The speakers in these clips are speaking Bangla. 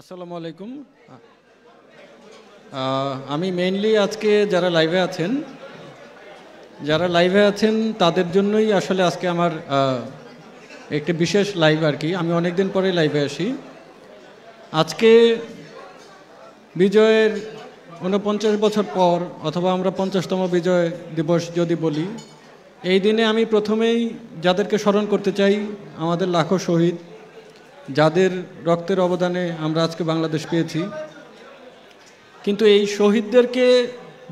আসসালামু আলাইকুম। আমি মেইনলি আজকে যারা লাইভে আছেন তাদের জন্যই আসলে আজকে আমার একটি বিশেষ লাইভ আর কি। আমি অনেক দিন পরে লাইভে আসি। আজকে বিজয়ের 49 বছর পর, অথবা আমরা 50তম বিজয় দিবস যদি বলি, এই দিনে আমি প্রথমেই যাদেরকে স্মরণ করতে চাই, আমাদের লাখো শহীদ, যাদের রক্তের অবদানে আমরা আজকে বাংলাদেশ পেয়েছি। কিন্তু এই শহীদদেরকে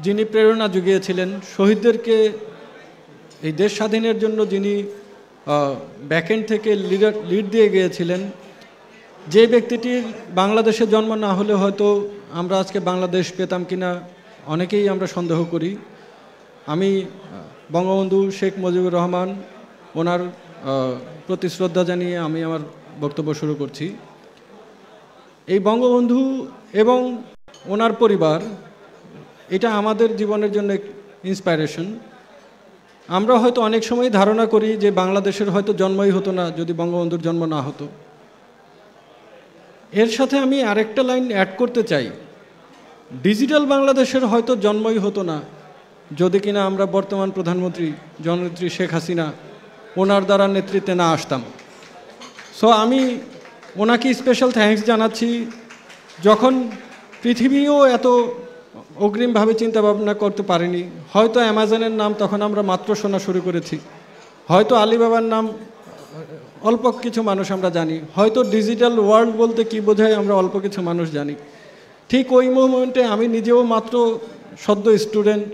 যিনি প্রেরণা জুগিয়েছিলেন, শহীদদেরকে এই দেশ স্বাধীনের জন্য যিনি ব্যাকএন্ড থেকে লিড দিয়ে গিয়েছিলেন, যে ব্যক্তিটির বাংলাদেশে জন্ম না হলে হয়তো আমরা আজকে বাংলাদেশ পেতাম কিনা অনেকেই আমরা সন্দেহ করি। আমি বঙ্গবন্ধু শেখ মুজিবুর রহমান ওনার প্রতি শ্রদ্ধা জানিয়ে আমি আমার বক্তব্য শুরু করছি। এই বঙ্গবন্ধু এবং ওনার পরিবার, এটা আমাদের জীবনের জন্য ইন্সপাইরেশন। আমরা হয়তো অনেক সময় ধারণা করি যে বাংলাদেশের হয়তো জন্মই হতো না যদি বঙ্গবন্ধুর জন্ম না হতো। এর সাথে আমি আরেকটা লাইন অ্যাড করতে চাই, ডিজিটাল বাংলাদেশের হয়তো জন্মই হতো না যদি কিনা আমরা বর্তমান প্রধানমন্ত্রী জননেত্রী শেখ হাসিনা ওনার দ্বারা নেতৃত্বে না আসতাম। সো আমি ওনাকে স্পেশাল থ্যাঙ্কস জানাচ্ছি। যখন পৃথিবীও এত অগ্রিমভাবে চিন্তা ভাবনা করতে পারেনি, হয়তো অ্যামাজনের নাম তখন আমরা মাত্র শোনা শুরু করেছি, হয়তো আলিবাবার নাম অল্প কিছু মানুষ আমরা জানি, হয়তো ডিজিটাল ওয়ার্ল্ড বলতে কি বোঝায় আমরা অল্প কিছু মানুষ জানি। ঠিক ওই মোমেন্টে আমি নিজেও মাত্র সদ্য স্টুডেন্ট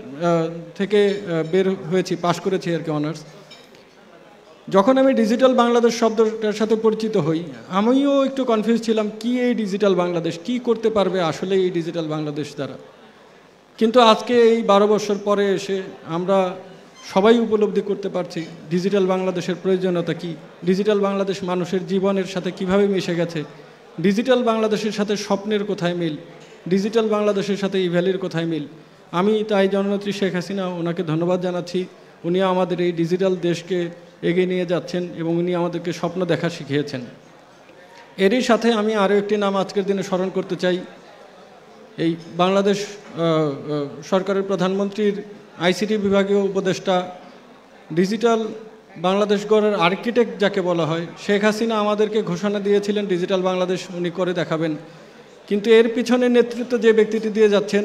থেকে বের হয়েছি, পাশ করেছি আর কি, অনার্স। যখন আমি ডিজিটাল বাংলাদেশ শব্দটার সাথে পরিচিত হই, আমিও একটু কনফিউজ ছিলাম, কি এই ডিজিটাল বাংলাদেশ, কি করতে পারবে আসলে এই ডিজিটাল বাংলাদেশ দ্বারা। কিন্তু আজকে এই 12 বছর পরে এসে আমরা সবাই উপলব্ধি করতে পারছি ডিজিটাল বাংলাদেশের প্রয়োজনীয়তা কী, ডিজিটাল বাংলাদেশ মানুষের জীবনের সাথে কিভাবে মিশে গেছে, ডিজিটাল বাংলাদেশের সাথে স্বপ্নের কোথায় মিল, ডিজিটাল বাংলাদেশের সাথে ইভ্যালির কোথায় মিল। আমি তাই জননেত্রী শেখ হাসিনা ওনাকে ধন্যবাদ জানাচ্ছি। উনি আমাদের এই ডিজিটাল দেশকে এগিয়ে নিয়ে যাচ্ছেন এবং উনি আমাদেরকে স্বপ্ন দেখা শিখিয়েছেন। এরই সাথে আমি আরও একটি নাম আজকের দিনে স্মরণ করতে চাই। এই বাংলাদেশ সরকারের প্রধানমন্ত্রীর আইসিটি বিভাগীয় উপদেষ্টা, ডিজিটাল বাংলাদেশ গড়ার আর্কিটেক্ট যাকে বলা হয়, শেখ হাসিনা আমাদেরকে ঘোষণা দিয়েছিলেন ডিজিটাল বাংলাদেশ উনি করে দেখাবেন। কিন্তু এর পিছনে নেতৃত্ব যে ব্যক্তিটি দিয়ে যাচ্ছেন,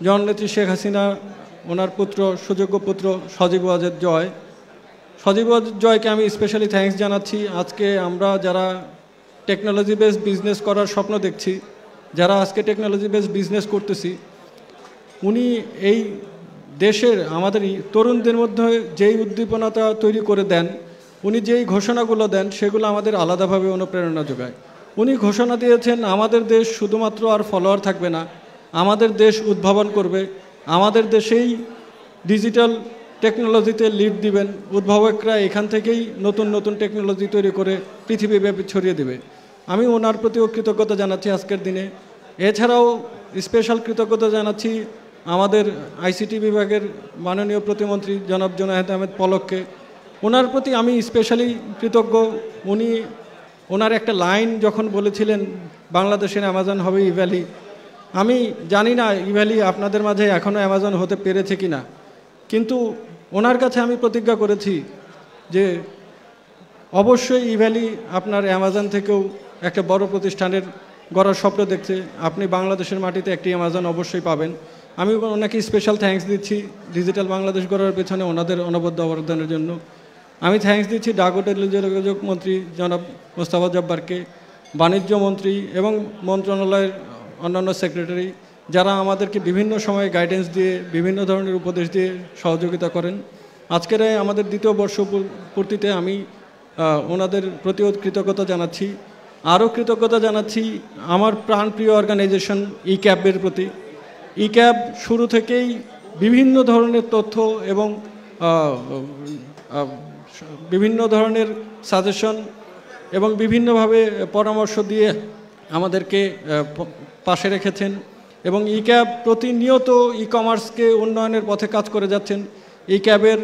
জননেত্রী শেখ হাসিনা, ওনার পুত্র, সুযোগ্য পুত্র সজীব ওয়াজেদ জয়। সজীব ওয়াজেদ জয়কে আমি স্পেশালি থ্যাঙ্কস জানাচ্ছি। আজকে আমরা যারা টেকনোলজি বেসড বিজনেস করার স্বপ্ন দেখছি, যারা আজকে টেকনোলজি বেসড বিজনেস করতেছি, উনি এই দেশের আমাদের তরুণদের মধ্যে যেই উদ্দীপনাটা তৈরি করে দেন, উনি যেই ঘোষণাগুলো দেন, সেগুলো আমাদের আলাদাভাবে অনুপ্রেরণা যোগায়। উনি ঘোষণা দিয়েছেন আমাদের দেশ শুধুমাত্র আর ফলোয়ার থাকবে না, আমাদের দেশ উদ্ভাবন করবে, আমাদের দেশেই ডিজিটাল টেকনোলজিতে লিড দিবেন, উদ্ভাবকরা এখান থেকেই নতুন নতুন টেকনোলজি তৈরি করে পৃথিবীব্যাপী ছড়িয়ে দেবে। আমি ওনার প্রতিও কৃতজ্ঞতা জানাচ্ছি আজকের দিনে। এছাড়াও স্পেশাল কৃতজ্ঞতা জানাচ্ছি আমাদের আইসিটি বিভাগের মাননীয় প্রতিমন্ত্রী জনাব জুনায়েদ আহমেদ পলককে। ওনার প্রতি আমি স্পেশালি কৃতজ্ঞ। উনি ওনার একটা লাইন যখন বলেছিলেন বাংলাদেশের অ্যামাজন হবে ইভ্যালি, আমি জানি না ইভ্যালি আপনাদের মাঝে এখনও অ্যামাজন হতে পেরেছে কি না, কিন্তু ওনার কাছে আমি প্রতিজ্ঞা করেছি যে অবশ্যই ইভ্যালি আপনার অ্যামাজন থেকেও একটা বড় প্রতিষ্ঠানের গড়ার স্বপ্ন দেখছে। আপনি বাংলাদেশের মাটিতে একটি অ্যামাজন অবশ্যই পাবেন। আমি ওনাকে স্পেশাল থ্যাঙ্কস দিচ্ছি ডিজিটাল বাংলাদেশ গড়ার পেছনে ওনাদের অনবদ্য অবদানের জন্য। আমি থ্যাঙ্কস দিচ্ছি ডাক ও টেলিযোগাযোগ মন্ত্রী জনাব মোস্তফা জব্বারকে, বাণিজ্য মন্ত্রী এবং মন্ত্রণালয়ের অন্যান্য সেক্রেটারি, যারা আমাদেরকে বিভিন্ন সময়ে গাইডেন্স দিয়ে, বিভিন্ন ধরনের উপদেশ দিয়ে সহযোগিতা করেন। আজকের আমাদের দ্বিতীয় বর্ষ পূর্তিতে আমি ওনাদের প্রতিও কৃতজ্ঞতা জানাচ্ছি। আরও কৃতজ্ঞতা জানাচ্ছি আমার প্রাণপ্রিয় অর্গানাইজেশন ইক্যাবের প্রতি। ইক্যাব শুরু থেকেই বিভিন্ন ধরনের তথ্য এবং বিভিন্ন ধরনের সাজেশন এবং বিভিন্নভাবে পরামর্শ দিয়ে আমাদেরকে পাশে রেখেছেন এবং ইক্যাব প্রতিনিয়ত ই কমার্সকে উন্নয়নের পথে কাজ করে যাচ্ছেন। ইক্যাবের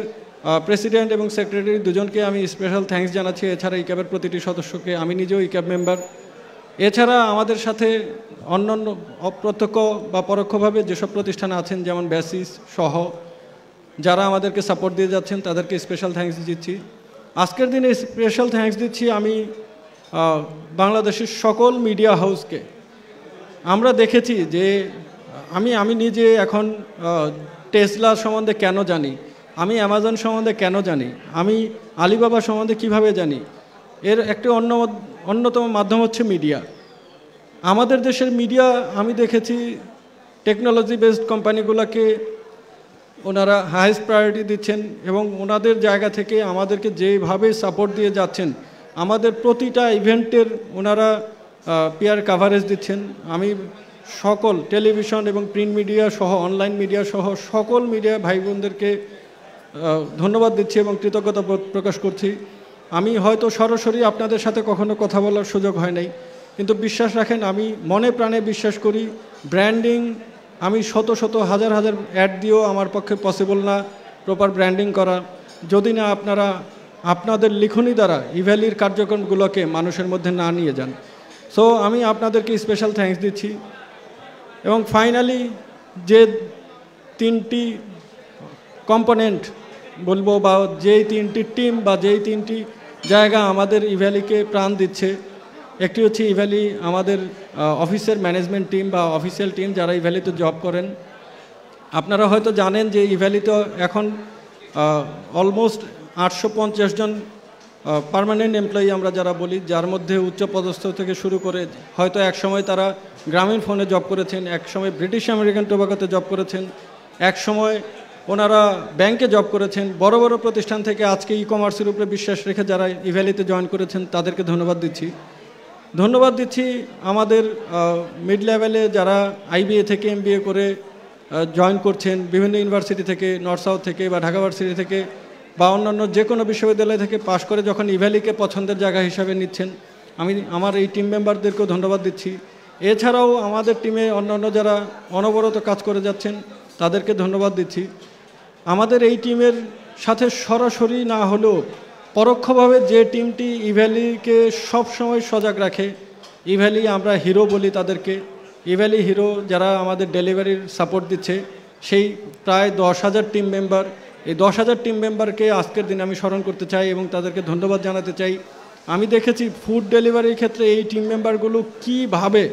প্রেসিডেন্ট এবং সেক্রেটারি দুজনকে আমি স্পেশাল থ্যাঙ্কস জানাচ্ছি। এছাড়া ইক্যাবের প্রতিটি সদস্যকে, আমি নিজেও ইক্যাব মেম্বার, এছাড়া আমাদের সাথে অন্যান্য অপ্রত্যক্ষ বা পরোক্ষভাবে যেসব প্রতিষ্ঠান আছেন যেমন বেসিস সহ যারা আমাদেরকে সাপোর্ট দিয়ে যাচ্ছেন তাদেরকে স্পেশাল থ্যাঙ্কস দিচ্ছি। আজকের দিনে স্পেশাল থ্যাঙ্কস দিচ্ছি আমি বাংলাদেশের সকল মিডিয়া হাউসকে। আমরা দেখেছি যে আমি নিজে এখন টেসলা সম্বন্ধে কেন জানি, আমি অ্যামাজন সম্বন্ধে কেন জানি, আমি আলিবাবা সম্বন্ধে কিভাবে জানি, এর একটি অন্যতম মাধ্যম হচ্ছে মিডিয়া। আমাদের দেশের মিডিয়া আমি দেখেছি টেকনোলজি বেসড কোম্পানিগুলোকে ওনারা হাইয়েস্ট প্রায়োরিটি দিচ্ছেন এবং ওনাদের জায়গা থেকে আমাদেরকে যেভাবে সাপোর্ট দিয়ে যাচ্ছেন, আমাদের প্রতিটা ইভেন্টের ওনারা পিআর কাভারেজ দিচ্ছেন। আমি সকল টেলিভিশন এবং প্রিন্ট মিডিয়া সহ অনলাইন মিডিয়া সহ সকল মিডিয়া ভাই বোনদেরকে ধন্যবাদ দিচ্ছি এবং কৃতজ্ঞতা প্রকাশ করছি। আমি হয়তো সরাসরি আপনাদের সাথে কখনো কথা বলার সুযোগ হয় নাই, কিন্তু বিশ্বাস রাখেন আমি মনে প্রাণে বিশ্বাস করি ব্র্যান্ডিং আমি শত শত হাজার হাজার অ্যাড দিয়েও আমার পক্ষে পসিবল না প্রপার ব্র্যান্ডিং করা, যদি না আপনারা আপনাদের লিখনি দ্বারা ইভ্যালির কার্যক্রমগুলোকে মানুষের মধ্যে না নিয়ে যান। সো আমি আপনাদেরকে স্পেশাল থ্যাঙ্কস দিচ্ছি। এবং ফাইনালি যে তিনটি কম্পোনেন্ট বলবো বা যেই তিনটি টিম বা যেই তিনটি জায়গা আমাদের ইভ্যালিকে প্রাণ দিচ্ছে, একটি হচ্ছে ইভ্যালি আমাদের অফিসের ম্যানেজমেন্ট টিম বা অফিসিয়াল টিম যারা ইভ্যালিতে জব করেন। আপনারা হয়তো জানেন যে ইভ্যালিতে এখন অলমোস্ট 850 জন পার্মানেন্ট এমপ্লয়ি আমরা যারা বলি, যার মধ্যে উচ্চপদস্থ থেকে শুরু করে হয়তো একসময় তারা গ্রামীণ ফোনে জব করেছেন, একসময় ব্রিটিশ আমেরিকান টোবাকোতে জব করেছেন, একসময় ওনারা ব্যাংকে জব করেছেন, বড় বড় প্রতিষ্ঠান থেকে আজকে ই কমার্সের উপরে বিশ্বাস রেখে যারা ইভ্যালিতে জয়েন করেছেন তাদেরকে ধন্যবাদ দিচ্ছি। ধন্যবাদ দিচ্ছি আমাদের মিড লেভেলে যারা আইবিএ থেকে এমবিএ করে জয়েন করছেন, বিভিন্ন ইউনিভার্সিটি থেকে, নর্থ সাউথ থেকে বা ঢাকা ভার্সিটি থেকে বা অন্যান্য যে কোনো বিশ্ববিদ্যালয় থেকে পাশ করে যখন ইভ্যালিকে পছন্দের জায়গা হিসাবে নিচ্ছেন, আমি আমার এই টিম মেম্বারদেরকেও ধন্যবাদ দিচ্ছি। এছাড়াও আমাদের টিমে অন্যান্য যারা অনবরত কাজ করে যাচ্ছেন তাদেরকে ধন্যবাদ দিচ্ছি। আমাদের এই টিমের সাথে সরাসরি না হলেও পরোক্ষভাবে যে টিমটি ইভ্যালিকে সবসময় সজাগ রাখে, ইভ্যালি আমরা হিরো বলি তাদেরকে, ইভ্যালি হিরো যারা আমাদের ডেলিভারির সাপোর্ট দিচ্ছে, সেই প্রায় 10,000 টিম মেম্বার, এই 10,000 টিম মেম্বারকে আজকের দিনে আমি স্মরণ করতে চাই এবং তাদেরকে ধন্যবাদ জানাতে চাই। আমি দেখেছি ফুড ডেলিভারির ক্ষেত্রে এই টিম মেম্বারগুলো কীভাবে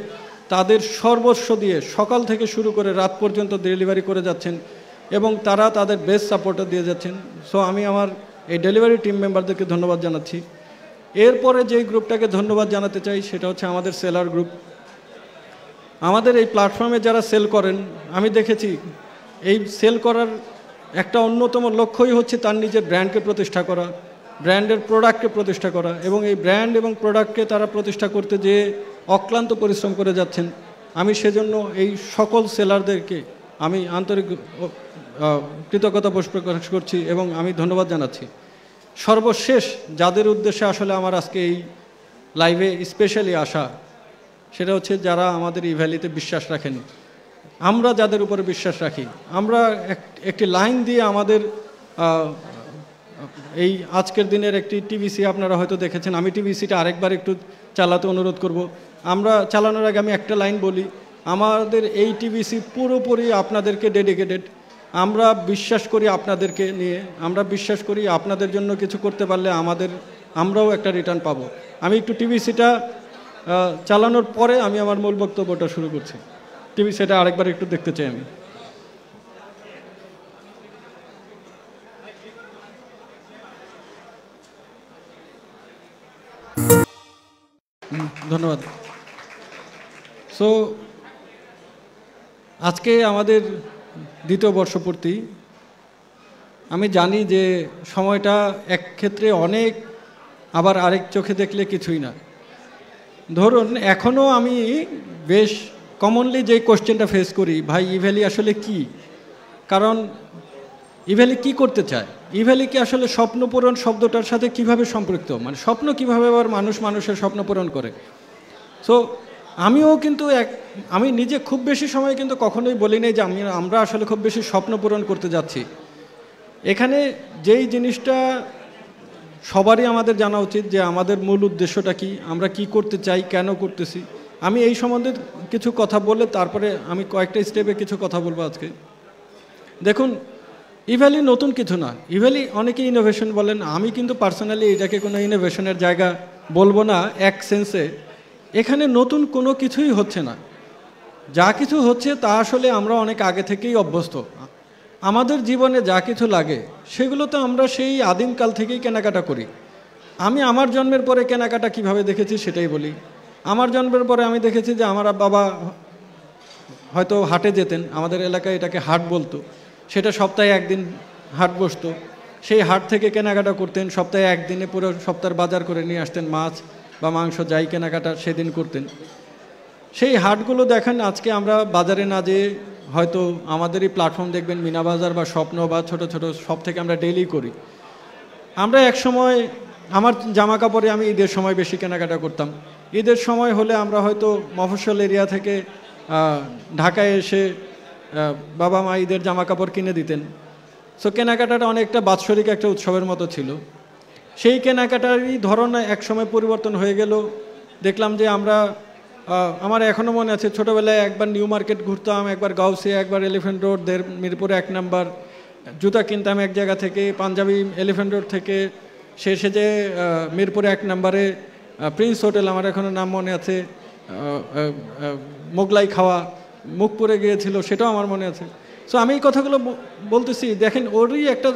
তাদের সর্বস্ব দিয়ে সকাল থেকে শুরু করে রাত পর্যন্ত ডেলিভারি করে যাচ্ছেন এবং তারা তাদের বেস্ট সাপোর্টও দিয়ে যাচ্ছেন। সো আমি আমার এই ডেলিভারি টিম মেম্বারদেরকে ধন্যবাদ জানাচ্ছি। এরপরে যেই গ্রুপটাকে ধন্যবাদ জানাতে চাই সেটা হচ্ছে আমাদের সেলার গ্রুপ। আমাদের এই প্ল্যাটফর্মে যারা সেল করেন, আমি দেখেছি এই সেল করার একটা অন্যতম লক্ষ্যই হচ্ছে তার নিজের ব্র্যান্ডকে প্রতিষ্ঠা করা, ব্র্যান্ডের প্রোডাক্টকে প্রতিষ্ঠা করা, এবং এই ব্র্যান্ড এবং প্রোডাক্টকে তারা প্রতিষ্ঠা করতে যে অক্লান্ত পরিশ্রম করে যাচ্ছেন, আমি সেজন্য এই সকল সেলারদেরকে আমি আন্তরিক কৃতজ্ঞতা প্রকাশ করছি এবং আমি ধন্যবাদ জানাচ্ছি। সর্বশেষ যাদের উদ্দেশ্যে আসলে আমার আজকে এই লাইভে স্পেশালি আসা, সেটা হচ্ছে যারা আমাদের ইভ্যালিতে বিশ্বাস রাখেন। আমরা যাদের উপরে বিশ্বাস রাখি, আমরা একটি লাইন দিয়ে আমাদের এই আজকের দিনের একটি টিভিসি আপনারা হয়তো দেখেছেন, আমি টিভিসিটা আরেকবার একটু চালাতে অনুরোধ করব। আমরা চালানোর আগে আমি একটা লাইন বলি, আমাদের এই টিভিসি পুরোপুরি আপনাদেরকে ডেডিকেটেড। আমরা বিশ্বাস করি আপনাদেরকে নিয়ে, আমরা বিশ্বাস করি আপনাদের জন্য কিছু করতে পারলে আমরাও একটা রিটার্ন পাবো। আমি একটু টিভিসিটা চালানোর পরে আমি আমার মূল বক্তব্যটা শুরু করছি। টিভিসিটা আরেকবার একটু দেখতে চাই আমি। ধন্যবাদ। সো আজকে আমাদের দ্বিতীয় বর্ষপূর্তি। আমি জানি যে সময়টা এক ক্ষেত্রে অনেক, আবার আরেক চোখে দেখলে কিছুই না। ধরুন এখনও আমি বেশ কমনলি যে কোশ্চেনটা ফেস করি, ভাই ইভ্যালি আসলে কি? কারণ ইভ্যালি কি করতে চায়, ইভ্যালি কি আসলে স্বপ্ন পূরণ শব্দটার সাথে কিভাবে সম্পৃক্ত, মানে স্বপ্ন কিভাবে আবার মানুষের স্বপ্ন পূরণ করে। সো আমিও কিন্তু আমি নিজে খুব বেশি সময় কিন্তু কখনোই বলি নাই যে আমরা আসলে খুব বেশি স্বপ্ন পূরণ করতে যাচ্ছি। এখানে যেই জিনিসটা সবারই আমাদের জানা উচিত যে আমাদের মূল উদ্দেশ্যটা কি, আমরা কি করতে চাই, কেন করতেছি। আমি এই সম্বন্ধে কিছু কথা বলে তারপরে আমি কয়েকটা স্টেপে কিছু কথা বলবো আজকে। দেখুন, ইভ্যালি নতুন কিছু না, ইভ্যালি অনেকে ইনোভেশন বলেন, আমি কিন্তু পার্সোনালি এটাকে কোনো ইনোভেশনের জায়গা বলবো না এক সেন্সে। এখানে নতুন কোনো কিছুই হচ্ছে না, যা কিছু হচ্ছে তা আসলে আমরা অনেক আগে থেকেই অভ্যস্ত। আমাদের জীবনে যা কিছু লাগে সেগুলো তো আমরা সেই আদিমকাল থেকেই কেনাকাটা করি। আমি আমার জন্মের পরে কেনাকাটা কিভাবে দেখেছি সেটাই বলি। আমার জন্মের পরে আমি দেখেছি যে আমার বাবা হয়তো হাটে যেতেন, আমাদের এলাকায় এটাকে হাট বলতো, সেটা সপ্তাহে একদিন হাট বসতো, সেই হাট থেকে কেনাকাটা করতেন, সপ্তাহে একদিনে পুরো সপ্তাহের বাজার করে নিয়ে আসতেন, মাছ বা মাংস যাই কেনাকাটা সেদিন করতেন। সেই হাটগুলো দেখেন আজকে আমরা বাজারে না যেয়ে হয়তো আমাদেরই প্ল্যাটফর্ম দেখবেন মিনা বাজার বা স্বপ্ন বা ছোট ছোট সব থেকে আমরা ডেইলি করি। আমরা এক সময় আমার জামা কাপড়ে আমি ঈদের সময় বেশি কেনাকাটা করতাম। ঈদের সময় হলে আমরা হয়তো মফস্বল এরিয়া থেকে ঢাকায় এসে বাবা মা ঈদের জামা কাপড় কিনে দিতেন। সো কেনাকাটাটা অনেকটা বাৎসরিক একটা উৎসবের মতো ছিল। সেই কেনাকাটারই ধরন এক সময় পরিবর্তন হয়ে গেল। দেখলাম যে আমরা আমার এখনও মনে আছে ছোটোবেলায় একবার নিউ মার্কেট ঘুরতাম, একবার গাউসিয়া, একবার এলিফ্যান্ট রোড, মিরপুর 1 নাম্বার। জুতা কিনতাম এক জায়গা থেকে, পাঞ্জাবি এলিফ্যান্ট রোড থেকে, শেষে যে মিরপুর 1 নাম্বারে প্রিন্স হোটেল, আমার এখনও নাম মনে আছে, মোগলাই খাওয়া মুখপুরে গিয়েছিল, সেটাও আমার মনে আছে। সো আমি এই কথাগুলো বলতেছি, দেখেন ওরই একটা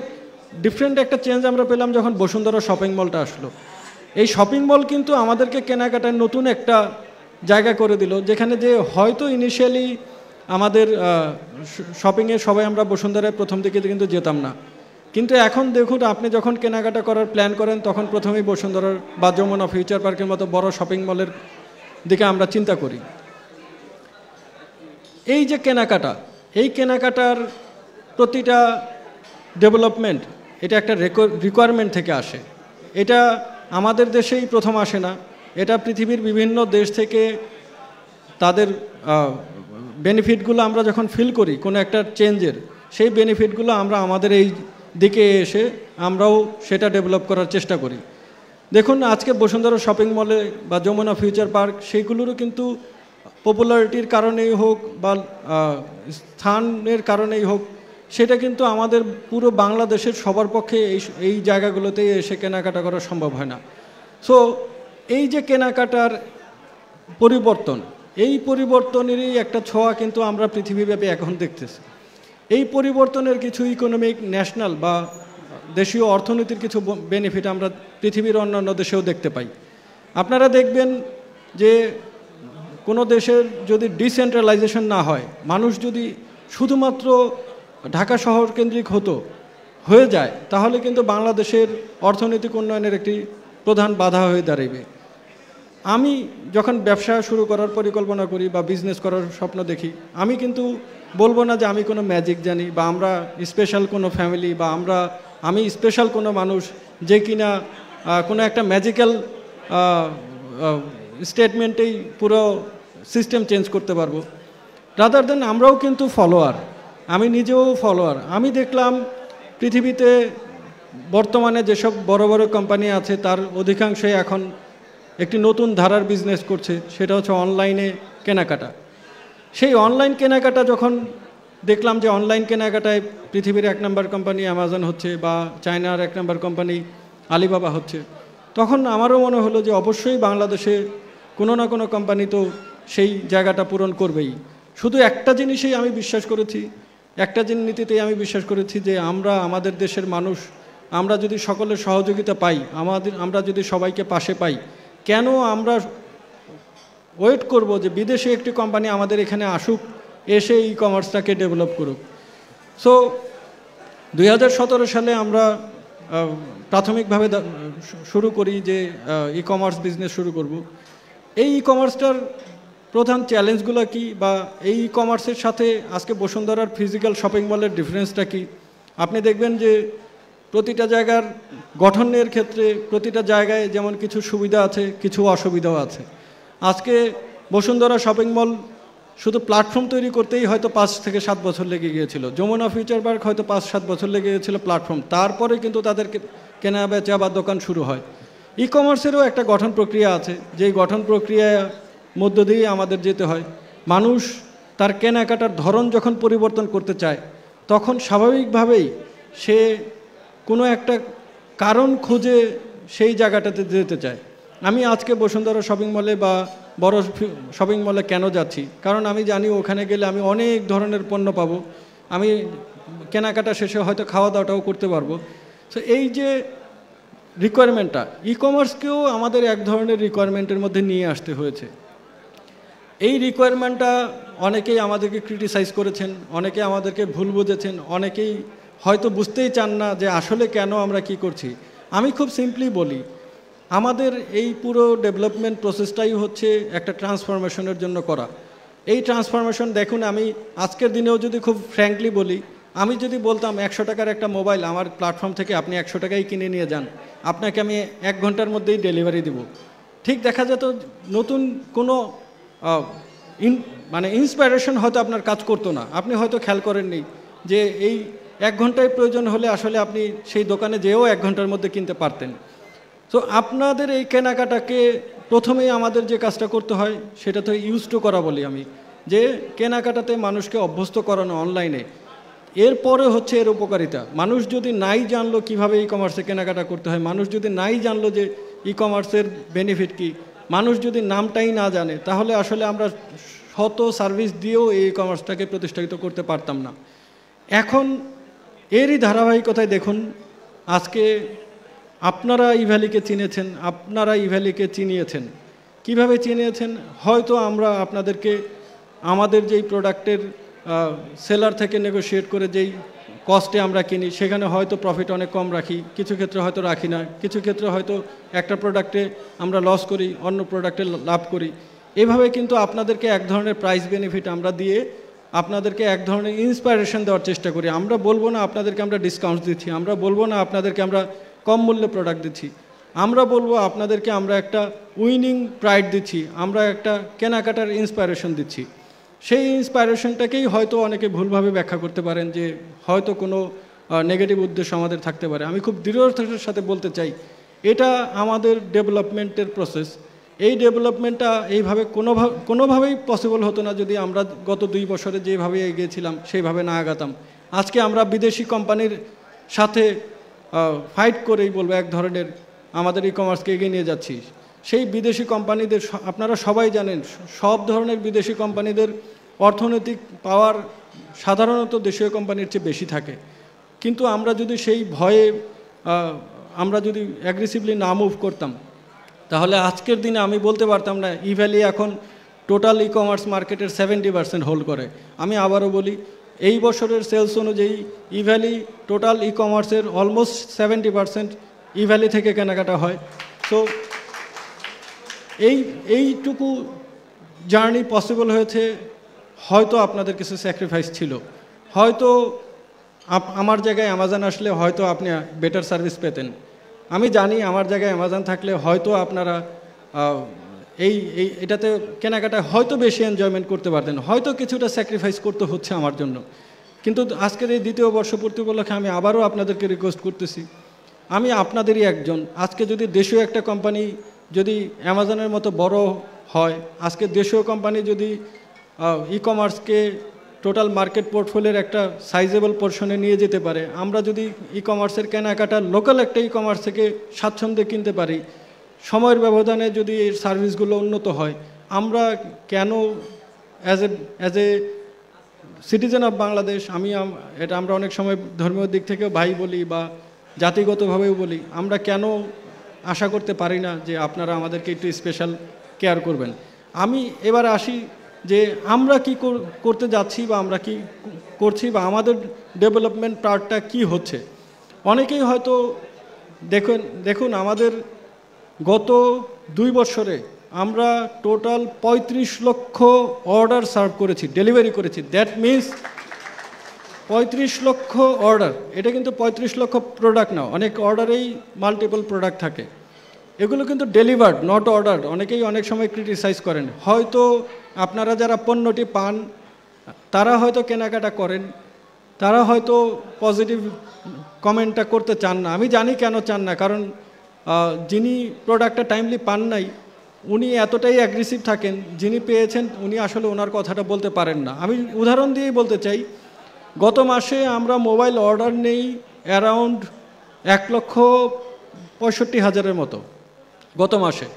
ডিফারেন্ট একটা চেঞ্জ আমরা পেলাম যখন বসুন্ধরা শপিং মলটা আসলো। এই শপিং মল কিন্তু আমাদেরকে কেনাকাটার নতুন একটা জায়গা করে দিল, যেখানে যে হয়তো ইনিশিয়ালি আমাদের শপিংয়ে সবাই আমরা বসুন্ধরায় প্রথম দিকে কিন্তু যেতাম না, কিন্তু এখন দেখুন আপনি যখন কেনাকাটা করার প্ল্যান করেন তখন প্রথমেই বসুন্ধরার বা যমুনা ফিউচার পার্কের মতো বড় শপিং মলের দিকে আমরা চিন্তা করি। এই যে কেনাকাটা, এই কেনাকাটার প্রতিটা ডেভেলপমেন্ট এটা একটা রিকোয়ারমেন্ট থেকে আসে। এটা আমাদের দেশেই প্রথম আসে না, এটা পৃথিবীর বিভিন্ন দেশ থেকে তাদের বেনিফিটগুলো আমরা যখন ফিল করি কোনো একটা চেঞ্জের, সেই বেনিফিটগুলো আমরা আমাদের এই দিকে এসে আমরাও সেটা ডেভেলপ করার চেষ্টা করি। দেখুন আজকে বসুন্ধরা শপিং মলে বা যমুনা ফিউচার পার্ক, সেইগুলোরও কিন্তু পপুলারিটির কারণেই হোক বা স্থানের কারণেই হোক, সেটা কিন্তু আমাদের পুরো বাংলাদেশের সবার পক্ষে এই জায়গাগুলোতে এসে কেনাকাটা করা সম্ভব হয় না। সো এই যে কেনাকাটার পরিবর্তন, এই পরিবর্তনেরই একটা ছোঁয়া কিন্তু আমরা পৃথিবীব্যাপী এখন দেখতেছি। এই পরিবর্তনের কিছু ইকোনমিক ন্যাশনাল বা দেশীয় অর্থনীতির কিছু বেনিফিট আমরা পৃথিবীর অন্যান্য দেশেও দেখতে পাই। আপনারা দেখবেন যে কোনো দেশের যদি ডিসেন্ট্রালাইজেশন না হয়, মানুষ যদি শুধুমাত্র ঢাকা শহর কেন্দ্রিক হয়ে যায়, তাহলে কিন্তু বাংলাদেশের অর্থনৈতিক উন্নয়নের একটি প্রধান বাধা হয়ে দাঁড়াবে। আমি যখন ব্যবসা শুরু করার পরিকল্পনা করি বা বিজনেস করার স্বপ্ন দেখি, আমি কিন্তু বলবো না যে আমি কোনো ম্যাজিক জানি বা আমরা স্পেশাল কোনো ফ্যামিলি বা আমি স্পেশাল কোনো মানুষ যে কিনা কোনো একটা ম্যাজিক্যাল স্টেটমেন্টেই পুরো সিস্টেম চেঞ্জ করতে পারবো। রাদার দেন আমরাও কিন্তু ফলোয়ার, আমি নিজেও ফলোয়ার। আমি দেখলাম পৃথিবীতে বর্তমানে যেসব বড় বড় কোম্পানি আছে তার অধিকাংশই এখন একটি নতুন ধারার বিজনেস করছে, সেটা হচ্ছে অনলাইনে কেনাকাটা। সেই অনলাইন কেনাকাটা যখন দেখলাম যে অনলাইন কেনাকাটায় পৃথিবীর 1 নম্বর কোম্পানি অ্যামাজন হচ্ছে বা চায়নার 1 নম্বর কোম্পানি আলিবাবা হচ্ছে, তখন আমারও মনে হলো যে অবশ্যই বাংলাদেশে কোনো না কোনো কোম্পানি তো সেই জায়গাটা পূরণ করবেই। শুধু একটা জিনিসেই আমি বিশ্বাস করেছি, একটা নীতিতেই আমি বিশ্বাস করেছি যে আমাদের দেশের মানুষ, আমরা যদি সকলের সহযোগিতা পাই, আমরা যদি সবাইকে পাশে পাই, কেন আমরা ওয়েট করব যে বিদেশে একটি কোম্পানি আমাদের এখানে আসুক, এসে ই কমার্সটাকে ডেভেলপ করুক। সো 2017 সালে আমরা প্রাথমিকভাবে শুরু করি যে ই কমার্স বিজনেস শুরু করব। এই ই কমার্সটার প্রধান চ্যালেঞ্জগুলো কি, বা এই ই কমার্সের সাথে আজকে বসুন্ধরার ফিজিক্যাল শপিং মলের ডিফারেন্সটা কি? আপনি দেখবেন যে প্রতিটা জায়গার গঠনের ক্ষেত্রে প্রতিটা জায়গায় যেমন কিছু সুবিধা আছে, কিছু অসুবিধাও আছে। আজকে বসুন্ধরা শপিং মল শুধু প্ল্যাটফর্ম তৈরি করতেই হয়তো 5 থেকে 7 বছর লেগে গিয়েছিল। যমুনা ফিউচার পার্ক হয়তো 5-7 বছর লেগে গিয়েছিল প্ল্যাটফর্ম, তারপরে কিন্তু তাদেরকে কেনা বেচা বা দোকান শুরু হয়। ই কমার্সেরও একটা গঠন প্রক্রিয়া আছে, যেই গঠন প্রক্রিয়ার মধ্য দিয়ে আমাদের যেতে হয়। মানুষ তার কেনাকাটার ধরন যখন পরিবর্তন করতে চায়, তখন স্বাভাবিকভাবেই সে কোনো একটা কারণ খুঁজে সেই জায়গাটাতে যেতে চায়। আমি আজকে বসুন্ধরা শপিং মলে বা বড় শপিং মলে কেন যাচ্ছি? কারণ আমি জানি ওখানে গেলে আমি অনেক ধরনের পণ্য পাবো, আমি কেনাকাটা শেষে হয়তো খাওয়া দাওয়াটাও করতে পারবো। সো এই যে রিকোয়ারমেন্টটা, ই কমার্সকেও আমাদের এক ধরনের রিকোয়ারমেন্টের মধ্যে নিয়ে আসতে হয়েছে। এই রিকোয়ারমেন্টটা অনেকেই আমাদেরকে ক্রিটিসাইজ করেছেন, অনেকে আমাদেরকে ভুল বুঝেছেন, অনেকেই হয়তো বুঝতেই চান না যে আসলে কেন আমরা কি করছি। আমি খুব সিম্পলি বলি, আমাদের এই পুরো ডেভেলপমেন্ট প্রসেসটাই হচ্ছে একটা ট্রান্সফরমেশনের জন্য করা। এই ট্রান্সফরমেশন দেখুন, আমি আজকের দিনেও যদি খুব ফ্র্যাঙ্কলি বলি, আমি যদি বলতাম 100 টাকার একটা মোবাইল আমার প্ল্যাটফর্ম থেকে আপনি 100 টাকায় কিনে নিয়ে যান, আপনাকে আমি 1 ঘন্টার মধ্যেই ডেলিভারি দেব, ঠিক দেখা যেত নতুন কোনো মানে ইন্সপাইরেশন হয়তো আপনার কাজ করতো না। আপনি হয়তো খেয়াল করেননি যে এই 1 ঘন্টায় প্রয়োজন হলে আসলে আপনি সেই দোকানে যেয়েও 1 ঘন্টার মধ্যে কিনতে পারতেন। তো আপনাদের এই কেনাকাটাকে প্রথমেই আমাদের যে কাজটা করতে হয় সেটা তো ইউজ টু করা বলি আমি, যে কেনাকাটাতে মানুষকে অভ্যস্ত করানো অনলাইনে। এরপরে হচ্ছে এর উপকারিতা। মানুষ যদি নাই জানলো কিভাবে ই কমার্সে কেনাকাটা করতে হয়, মানুষ যদি নাই জানলো যে ই কমার্সের বেনিফিট কী, মানুষ যদি নামটাই না জানে, তাহলে আসলে আমরা শত সার্ভিস দিয়েও এই কমার্সটাকে প্রতিষ্ঠিত করতে পারতাম না। এখন এরই ধারাবাহিকতায় দেখুন, আজকে আপনারা ইভ্যালিকে চিনেছেন, আপনারা ইভ্যালিকে চিনিয়েছেন। কিভাবে চিনিয়েছেন? হয়তো আমরা আপনাদেরকে আমাদের যেই প্রোডাক্টের সেলার থেকে নেগোশিয়েট করে যেই কস্টে আমরা কিনি, সেখানে হয়তো প্রফিট অনেক কম রাখি, কিছু ক্ষেত্রে হয়তো রাখি না, কিছু ক্ষেত্রে হয়তো একটা প্রোডাক্টে আমরা লস করি, অন্য প্রোডাক্টে লাভ করি। এভাবে কিন্তু আপনাদেরকে এক ধরনের প্রাইস বেনিফিট আমরা দিয়ে আপনাদেরকে এক ধরনের ইন্সপাইরেশন দেওয়ার চেষ্টা করি। আমরা বলবো না আপনাদেরকে আমরা ডিসকাউন্ট দিচ্ছি, আমরা বলবো না আপনাদেরকে আমরা কম মূল্যে প্রোডাক্ট দিচ্ছি, আমরা বলবো আপনাদেরকে আমরা একটা উইনিং প্রাইড দিচ্ছি, আমরা একটা কেনাকাটার ইন্সপাইরেশন দিচ্ছি। সেই ইন্সপাইরেশনটাকেই হয়তো অনেকে ভুলভাবে ব্যাখ্যা করতে পারেন যে হয়তো কোনো নেগেটিভ উদ্দেশ্য আমাদের থাকতে পারে। আমি খুব দৃঢ়তার সাথে বলতে চাই, এটা আমাদের ডেভেলপমেন্টের প্রসেস। এই ডেভেলপমেন্টটা এইভাবে কোনোভাবেই পসিবল হতো না যদি আমরা গত 2 বছরে যেভাবে এগিয়েছিলাম সেইভাবে না আগাতাম। আজকে আমরা বিদেশি কোম্পানির সাথে ফাইট করেই বলবো এক ধরনের আমাদের ই কমার্সকে এগিয়ে নিয়ে যাচ্ছি। সেই বিদেশি কোম্পানিদের আপনারা সবাই জানেন, সব ধরনের বিদেশি কোম্পানিদের অর্থনৈতিক পাওয়ার সাধারণত দেশীয় কোম্পানির চেয়ে বেশি থাকে। কিন্তু আমরা যদি সেই ভয়ে আমরা যদি অ্যাগ্রেসিভলি না মুভ করতাম, তাহলে আজকের দিনে আমি বলতে পারতাম না ইভ্যালি এখন টোটাল ই কমার্স মার্কেটের 70% হোল্ড করে। আমি আবারও বলি, এই বছরের সেলস অনুযায়ী ইভ্যালি টোটাল ই কমার্সের অলমোস্ট 70% ইভ্যালি থেকে কেনাকাটা হয়। তো এইটুকু জার্নি পসিবল হয়েছে, হয়তো আপনাদের কিছু স্যাক্রিফাইস ছিল, হয়তো আমার জায়গায় অ্যামাজন আসলে হয়তো আপনি বেটার সার্ভিস পেতেন। আমি জানি আমার জায়গায় অ্যামাজন থাকলে হয়তো আপনারা এটাতে কেনাকাটায় হয়তো বেশি এনজয়মেন্ট করতে পারতেন, হয়তো কিছুটা স্যাক্রিফাইস করতে হচ্ছে আমার জন্য। কিন্তু আজকের এই 2য় বর্ষপূর্তি উপলক্ষে আমি আবারও আপনাদেরকে রিকোয়েস্ট করতেছি, আমি আপনাদেরই একজন। আজকে যদি দেশীয় একটা কোম্পানি যদি অ্যামাজনের মতো বড় হয়, আজকে দেশীয় কোম্পানি যদি ই কমার্সকে টোটাল মার্কেট পোর্টফোলিওর একটা সাইজেবল পোর্শনে নিয়ে যেতে পারে, আমরা যদি ই কমার্সের কেনাকাটা লোকাল একটা ই কমার্স থেকে স্বাচ্ছন্দ্যে কিনতে পারি, সময়ের ব্যবধানে যদি এই সার্ভিসগুলো উন্নত হয়, আমরা কেন as a citizen of Bangladesh, এটা আমরা অনেক সময় ধর্মীয় দিক থেকেও ভাই বলি বা জাতিগতভাবেও বলি, আমরা কেন আশা করতে পারি না যে আপনারা আমাদেরকে একটু স্পেশাল কেয়ার করবেন। আমি এবার আসি যে আমরা কি করতে যাচ্ছি বা আমরা কি করছি বা আমাদের ডেভেলপমেন্ট পার্টটা কি হচ্ছে। অনেকেই হয়তো দেখুন আমাদের গত 2 বছরে আমরা টোটাল 35 লক্ষ অর্ডার সার্ভ করেছি, ডেলিভারি করেছি। দ্যাট মিনস 35 লক্ষ অর্ডার। এটা কিন্তু 35 লক্ষ প্রোডাক্ট না, অনেক অর্ডারেই মাল্টিপল প্রোডাক্ট থাকে। এগুলো কিন্তু ডেলিভার্ড, নট অর্ডার। অনেকেই অনেক সময় ক্রিটিসাইজ করেন, হয়তো আপনারা যারা পণ্যটি পান তারা হয়তো কেনাকাটা করেন, তারা হয়তো পজিটিভ কমেন্টটা করতে চান না। আমি জানি কেন চান না, কারণ যিনি প্রোডাক্টটা টাইমলি পান নাই উনি এতটাই অ্যাগ্রেসিভ থাকেন, যিনি পেয়েছেন উনি আসলে ওনার কথাটা বলতে পারেন না। আমি উদাহরণ দিয়েই বলতে চাই, গত মাসে আমরা মোবাইল অর্ডার নেই অ্যারাউন্ড 1,65,000-এর মতো গত মাসে।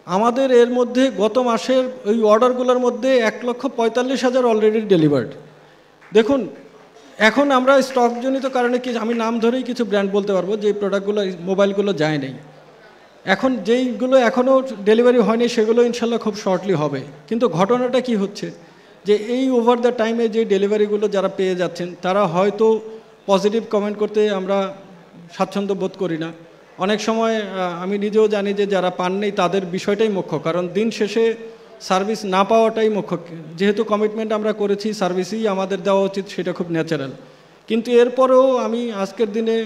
আমাদের এর মধ্যে গত মাসের ওই অর্ডারগুলোর মধ্যে 1,45,000 অলরেডি ডেলিভার্ড। দেখুন, এখন আমরা স্টকজনিত কারণে আমি নাম ধরেই কিছু ব্র্যান্ড বলতে পারবো যে প্রোডাক্টগুলো মোবাইলগুলো যায় নেই। এখন যেইগুলো এখনও ডেলিভারি হয়নি সেগুলো ইনশাল্লাহ খুব শর্টলি হবে। কিন্তু ঘটনাটা কি হচ্ছে যে এই ওভার দ্য টাইমে যে ডেলিভারিগুলো যারা পেয়ে যাচ্ছেন তারা হয়তো পজিটিভ কমেন্ট করতে আমরা স্বাচ্ছন্দ্য বোধ করি না। অনেক সময় আমি নিজেও জানি যে যারা পান নেই তাদের বিষয়টাই মুখ্য, কারণ দিন শেষে সার্ভিস না পাওয়াটাই মুখ্য। যেহেতু কমিটমেন্ট আমরা করেছি সার্ভিসই আমাদের দেওয়া উচিত, সেটা খুব ন্যাচারাল। কিন্তু এরপরেও আমি আজকের দিনে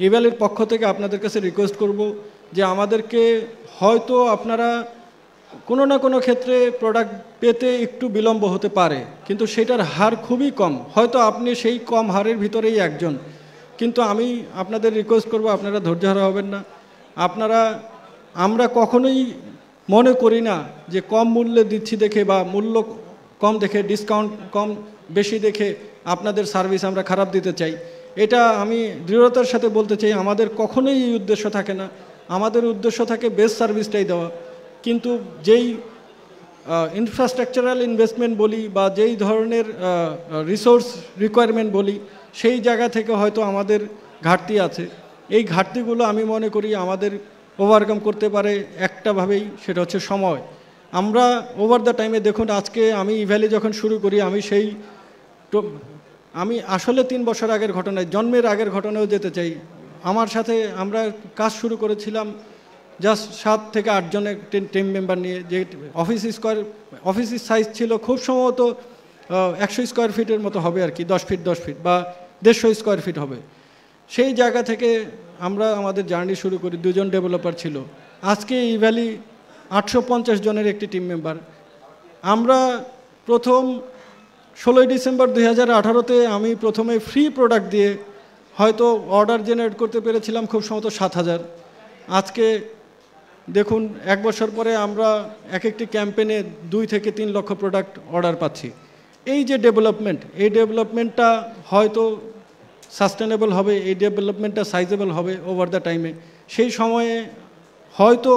ইভ্যালির পক্ষ থেকে আপনাদের কাছে রিকোয়েস্ট করব যে আমাদেরকে হয়তো আপনারা কোনো না কোনো ক্ষেত্রে প্রোডাক্ট পেতে একটু বিলম্ব হতে পারে, কিন্তু সেটার হার খুবই কম। হয়তো আপনি সেই কম হারের ভিতরেই একজন, কিন্তু আমি আপনাদের রিকোয়েস্ট করব আপনারা ধৈর্যহারা হবেন না। আমরা কখনোই মনে করি না যে কম মূল্যে দিচ্ছি দেখে বা মূল্য কম দেখে, ডিসকাউন্ট কম বেশি দেখে আপনাদের সার্ভিস আমরা খারাপ দিতে চাই। এটা আমি দৃঢ়তার সাথে বলতে চাই, আমাদের কখনোই এই উদ্দেশ্য থাকে না। আমাদের উদ্দেশ্য থাকে বেস্ট সার্ভিসটাই দেওয়া। কিন্তু যেই ইনফ্রাস্ট্রাকচারাল ইনভেস্টমেন্ট বলি বা যেই ধরনের রিসোর্স রিকোয়ারমেন্ট বলি, সেই জায়গা থেকে হয়তো আমাদের ঘাটতি আছে। এই ঘাটতিগুলো আমি মনে করি আমাদের ওভারকাম করতে পারে একটাভাবেই, সেটা হচ্ছে সময়। আমরা ওভার দ্য টাইমে দেখুন, আজকে আমি ইভ্যালি যখন শুরু করি আমি আসলে 3 বছর আগের ঘটনায়, জন্মের আগের ঘটনাও যেতে চাই। আমার সাথে আমরা কাজ শুরু করেছিলাম জাস্ট 7 থেকে 8 জনের টিম মেম্বার নিয়ে। যে অফিসের সাইজ ছিল খুব সম্ভবত 100 স্কোয়ার ফিটের মতো হবে আর কি, 10 ফিট 10 ফিট বা 150 স্কোয়ার ফিট হবে। সেই জায়গা থেকে আমরা আমাদের জার্নি শুরু করি। 2 জন ডেভেলপার ছিল। আজকে ইভ্যালি 850 জনের একটি টিম মেম্বার। আমরা প্রথম 16 ডিসেম্বর 2018-তে আমি প্রথমে ফ্রি প্রোডাক্ট দিয়ে হয়তো অর্ডার জেনারেট করতে পেরেছিলাম খুব সম্ভবত 7,000। আজকে দেখুন 1 বছর পরে আমরা একটি ক্যাম্পেইনে 2 থেকে 3 লক্ষ প্রোডাক্ট অর্ডার পাচ্ছি। এই যে ডেভেলপমেন্ট, এই ডেভেলপমেন্টটা হয়তো সাস্টেনেবল হবে, এই ডেভেলপমেন্টটা সাইজেবল হবে ওভার দ্য টাইমে। সেই সময়ে হয়তো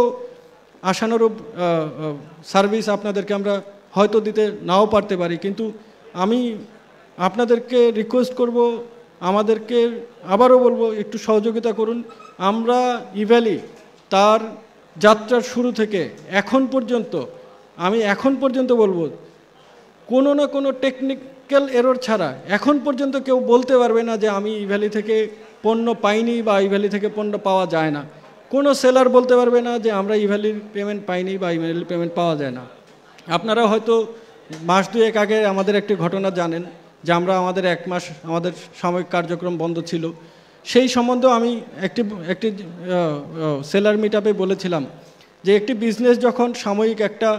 আশানুরূপ সার্ভিস আপনাদেরকে আমরা হয়তো দিতে নাও পারতে পারি, কিন্তু আমি আপনাদেরকে রিকোয়েস্ট করব, আমাদেরকে আবারও বলবো একটু সহযোগিতা করুন। আমরা ইভ্যালি তার যাত্রার শুরু থেকে এখন পর্যন্ত বলবো কোনো না কোনো টেকনিক্যাল এরর ছাড়া এখন পর্যন্ত কেউ বলতে পারবে না যে আমি ইভ্যালি থেকে পণ্য পাইনি বা ইভ্যালি থেকে পণ্য পাওয়া যায় না। কোনো সেলার বলতে পারবে না যে আমরা ইভ্যালির পেমেন্ট পাইনি বা ইভ্যালির পেমেন্ট পাওয়া যায় না। আপনারা হয়তো মাস 2 আগে আমাদের একটি ঘটনা জানেন যে আমাদের 1 মাস আমাদের সাময়িক কার্যক্রম বন্ধ ছিল। সেই সম্বন্ধেও আমি একটি সেলার মিট আপে বলেছিলাম যে একটি বিজনেস যখন সাময়িক একটা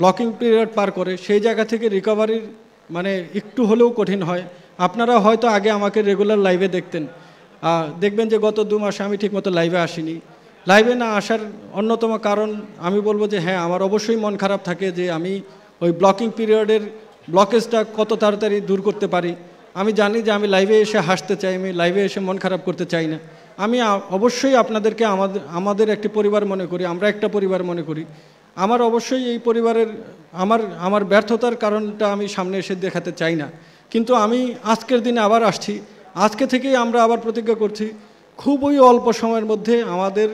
ব্লকিং পিরিয়ড পার করে, সেই জায়গা থেকে রিকভারির মানে একটু হলেও কঠিন হয়। আপনারা হয়তো আগে আমাকে রেগুলার লাইভে দেখবেন যে গত 2 মাসে আমি ঠিকমতো লাইভে আসিনি। লাইভে না আসার অন্যতম কারণ আমি বলবো যে হ্যাঁ, আমার অবশ্যই মন খারাপ থাকে যে আমি ওই ব্লকিং পিরিয়ডের ব্লকেজটা কত তাড়াতাড়ি দূর করতে পারি। আমি জানি যে আমি লাইভে এসে হাসতে চাই, আমি লাইভে এসে মন খারাপ করতে চাই না। আমি অবশ্যই আপনাদেরকে আমাদের একটি পরিবার মনে করি, আমরা একটা পরিবার মনে করি। আমার অবশ্যই এই পরিবারের আমার ব্যর্থতার কারণটা আমি সামনে এসে দেখাতে চাই না, কিন্তু আমি আজকের দিনে আবার আসছি। আজকে থেকেই আমরা আবার প্রতিজ্ঞা করছি খুবই অল্প সময়ের মধ্যে আমাদের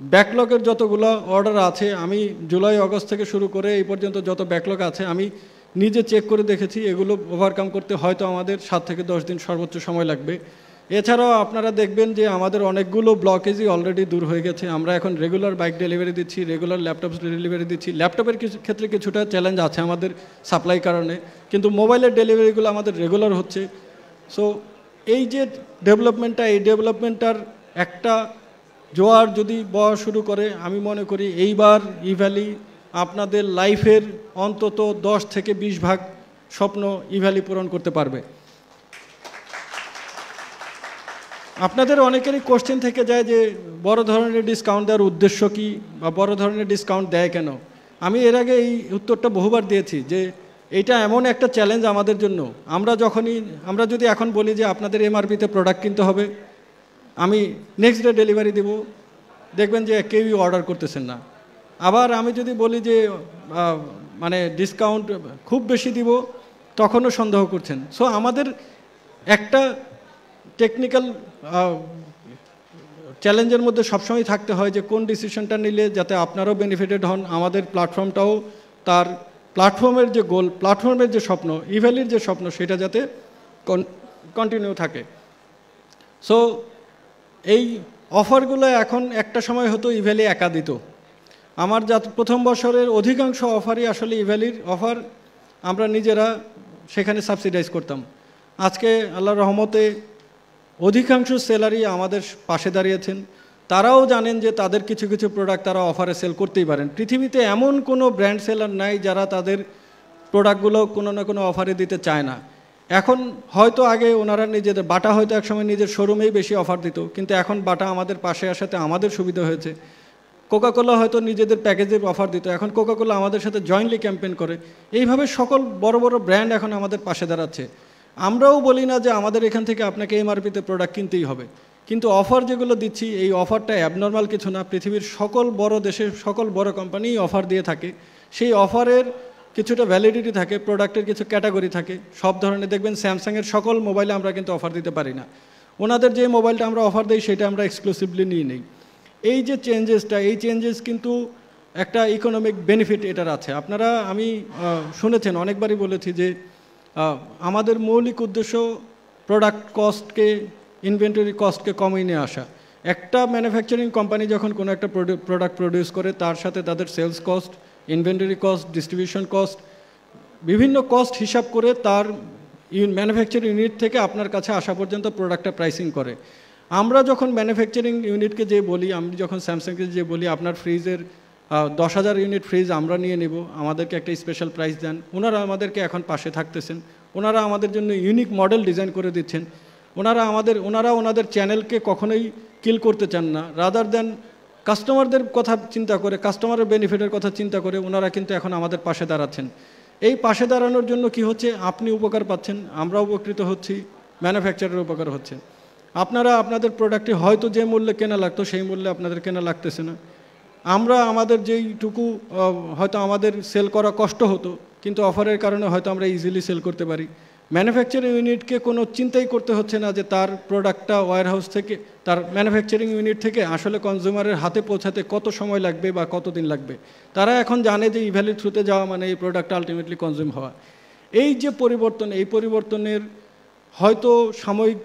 ব্যাকলগের যতগুলো অর্ডার আছে, আমি জুলাই আগস্ট থেকে শুরু করে এই পর্যন্ত যত ব্যাকলগ আছে আমি নিজে চেক করে দেখেছি, এগুলো ওভারকাম করতে হয়তো আমাদের 7 থেকে 10 দিন সর্বোচ্চ সময় লাগবে। এছাড়াও আপনারা দেখবেন যে আমাদের অনেকগুলো ব্লকেজই অলরেডি দূর হয়ে গেছে। আমরা এখন রেগুলার বাইক ডেলিভারি দিচ্ছি, রেগুলার ল্যাপটপ ডেলিভারি দিচ্ছি। ল্যাপটপের ক্ষেত্রে কিছুটা চ্যালেঞ্জ আছে আমাদের সাপ্লাই কারণে, কিন্তু মোবাইলের ডেলিভারিগুলো আমাদের রেগুলার হচ্ছে। সো এই যে ডেভেলপমেন্টটা, এই ডেভেলপমেন্টটার একটা জোয়ার যদি বওয়া শুরু করে, আমি মনে করি এইবার ইভ্যালি আপনাদের লাইফের অন্তত 10 থেকে 20 ভাগ স্বপ্ন ইভ্যালি পূরণ করতে পারবে। আপনাদের অনেকেরই কোশ্চেন থেকে যায় যে বড় ধরনের ডিসকাউন্ট দেওয়ার উদ্দেশ্য কী বা বড় ধরনের ডিসকাউন্ট দেয় কেন। আমি এর আগে এই উত্তরটা বহুবার দিয়েছি যে এটা এমন একটা চ্যালেঞ্জ আমাদের জন্য। আমরা যদি এখন বলি যে আপনাদের এমআরপিতে প্রোডাক্ট কিনতে হবে, আমি নেক্সট ডে ডেলিভারি দেব, দেখবেন যে কেউই অর্ডার করতেছেন না। আবার আমি যদি বলি যে মানে ডিসকাউন্ট খুব বেশি দিব, তখনও সন্দেহ করছেন। সো আমাদের একটা টেকনিক্যাল চ্যালেঞ্জের মধ্যে সবসময় থাকতে হয় যে কোন ডিসিশনটা নিলে যাতে আপনারাও বেনিফিটেড হন, আমাদের প্ল্যাটফর্মটাও তার প্ল্যাটফর্মের যে গোল, প্ল্যাটফর্মের যে স্বপ্ন, ইভ্যালির যে স্বপ্ন, সেটা যাতে কন্টিনিউ থাকে। সো এই অফারগুলো এখন একটা সময় হতো ইভ্যালি একা দিত। আমার প্রথম বছরের অধিকাংশ অফারই আসলে ইভ্যালির অফার, আমরা নিজেরা সেখানে সাবসিডাইজ করতাম। আজকে আল্লাহর রহমতে অধিকাংশ সেলারই আমাদের পাশে দাঁড়িয়েছেন। তারাও জানেন যে তাদের কিছু কিছু প্রোডাক্ট তারা অফারে সেল করতেই পারেন। পৃথিবীতে এমন কোনো ব্র্যান্ড সেলার নাই যারা তাদের প্রোডাক্টগুলো কোনো না কোনো অফারে দিতে চায় না। এখন হয়তো আগে ওনারা নিজেদের বাটা হয়তো একসময় নিজের শোরুমেই বেশি অফার দিত, কিন্তু এখন বাটা আমাদের পাশে আসাতে আমাদের সুবিধা হয়েছে। কোকাকোলা হয়তো নিজেদের প্যাকেজের অফার দিত, এখন কোকাকোলা আমাদের সাথে জয়েন্টলি ক্যাম্পেইন করে। এইভাবে সকল বড় বড় ব্র্যান্ড এখন আমাদের পাশে দাঁড়াচ্ছে। আমরাও বলি না যে আমাদের এখান থেকে আপনাকে এমআরপিতে প্রোডাক্ট কিনতেই হবে, কিন্তু অফার যেগুলো দিচ্ছি এই অফারটা অ্যাবনর্মাল কিছু না। পৃথিবীর সকল বড় দেশের সকল বড় কোম্পানি অফার দিয়ে থাকে। সেই অফারের কিছুটা ভ্যালিডিটি থাকে, প্রোডাক্টের কিছু ক্যাটাগরি থাকে। সব ধরনের দেখবেন স্যামসাংয়ের সকল মোবাইলে আমরা কিন্তু অফার দিতে পারি না। ওনাদের যে মোবাইলটা আমরা অফার দিই সেটা আমরা এক্সক্লুসিভলি নিয়ে নিই। এই যে চেঞ্জেসটা, এই চেঞ্জেস কিন্তু একটা ইকোনমিক বেনিফিট এটার আছে। আপনারা আমি শুনেছেন, অনেকবারই বলেছি যে আমাদের মৌলিক উদ্দেশ্য প্রোডাক্ট কস্টকে, ইনভেন্টরি কস্টকে কমিয়ে নিয়ে আসা। একটা ম্যানুফ্যাকচারিং কোম্পানি যখন কোনো একটা প্রোডাক্ট প্রডিউস করে, তার সাথে তাদের sales cost, inventory cost, distribution cost, বিভিন্ন কস্ট হিসাব করে তার ম্যানুফ্যাকচারিং ইউনিট থেকে আপনার কাছে আসা পর্যন্ত প্রোডাক্টটা প্রাইসিং করে। আমরা যখন ম্যানুফ্যাকচারিং ইউনিটকে যে বলি, আমি যখন স্যামসাংকে যে বলি আপনার ফ্রিজের 10,000 ইউনিট ফ্রিজ আমরা নিয়ে নেব, আমাদেরকে একটা স্পেশাল প্রাইস দেন, ওনারা আমাদেরকে এখন পাশে থাকতেছেন। ওনারা আমাদের জন্য ইউনিক মডেল ডিজাইন করে দিচ্ছেন। ওনারা ওনাদের চ্যানেলকে কখনোই কিল করতে চান না। রাদার দেন কাস্টমারদের কথা চিন্তা করে, কাস্টমারের বেনিফিটের কথা চিন্তা করে ওনারা কিন্তু এখন আমাদের পাশে দাঁড়াচ্ছেন। এই পাশে দাঁড়ানোর জন্য কি হচ্ছে, আপনি উপকার পাচ্ছেন, আমরা উপকৃত হচ্ছি, ম্যানুফ্যাকচারের উপকার হচ্ছে। আপনারা আপনাদের প্রোডাক্টে হয়তো যে মূল্যে কেনা লাগতো সেই মূল্যে আপনাদের কেনা লাগতেছে না। আমরা আমাদের যেইটুকু হয়তো আমাদের সেল করা কষ্ট হতো, কিন্তু অফারের কারণে হয়তো আমরা ইজিলি সেল করতে পারি। ম্যানুফ্যাকচারিং ইউনিটকে কোনো চিন্তাই করতে হচ্ছে না যে তার প্রোডাক্টটা ওয়্যারহাউস থেকে, তার ম্যানুফ্যাকচারিং ইউনিট থেকে আসলে কনজিউমারের হাতে পৌঁছাতে কত সময় লাগবে বা কতদিন লাগবে। তারা এখন জানে যে ইভ্যালির থ্রুতে যাওয়া মানে এই প্রোডাক্টটা আলটিমেটলি কনজিউম হওয়া। এই যে পরিবর্তন, এই পরিবর্তনের হয়তো সাময়িক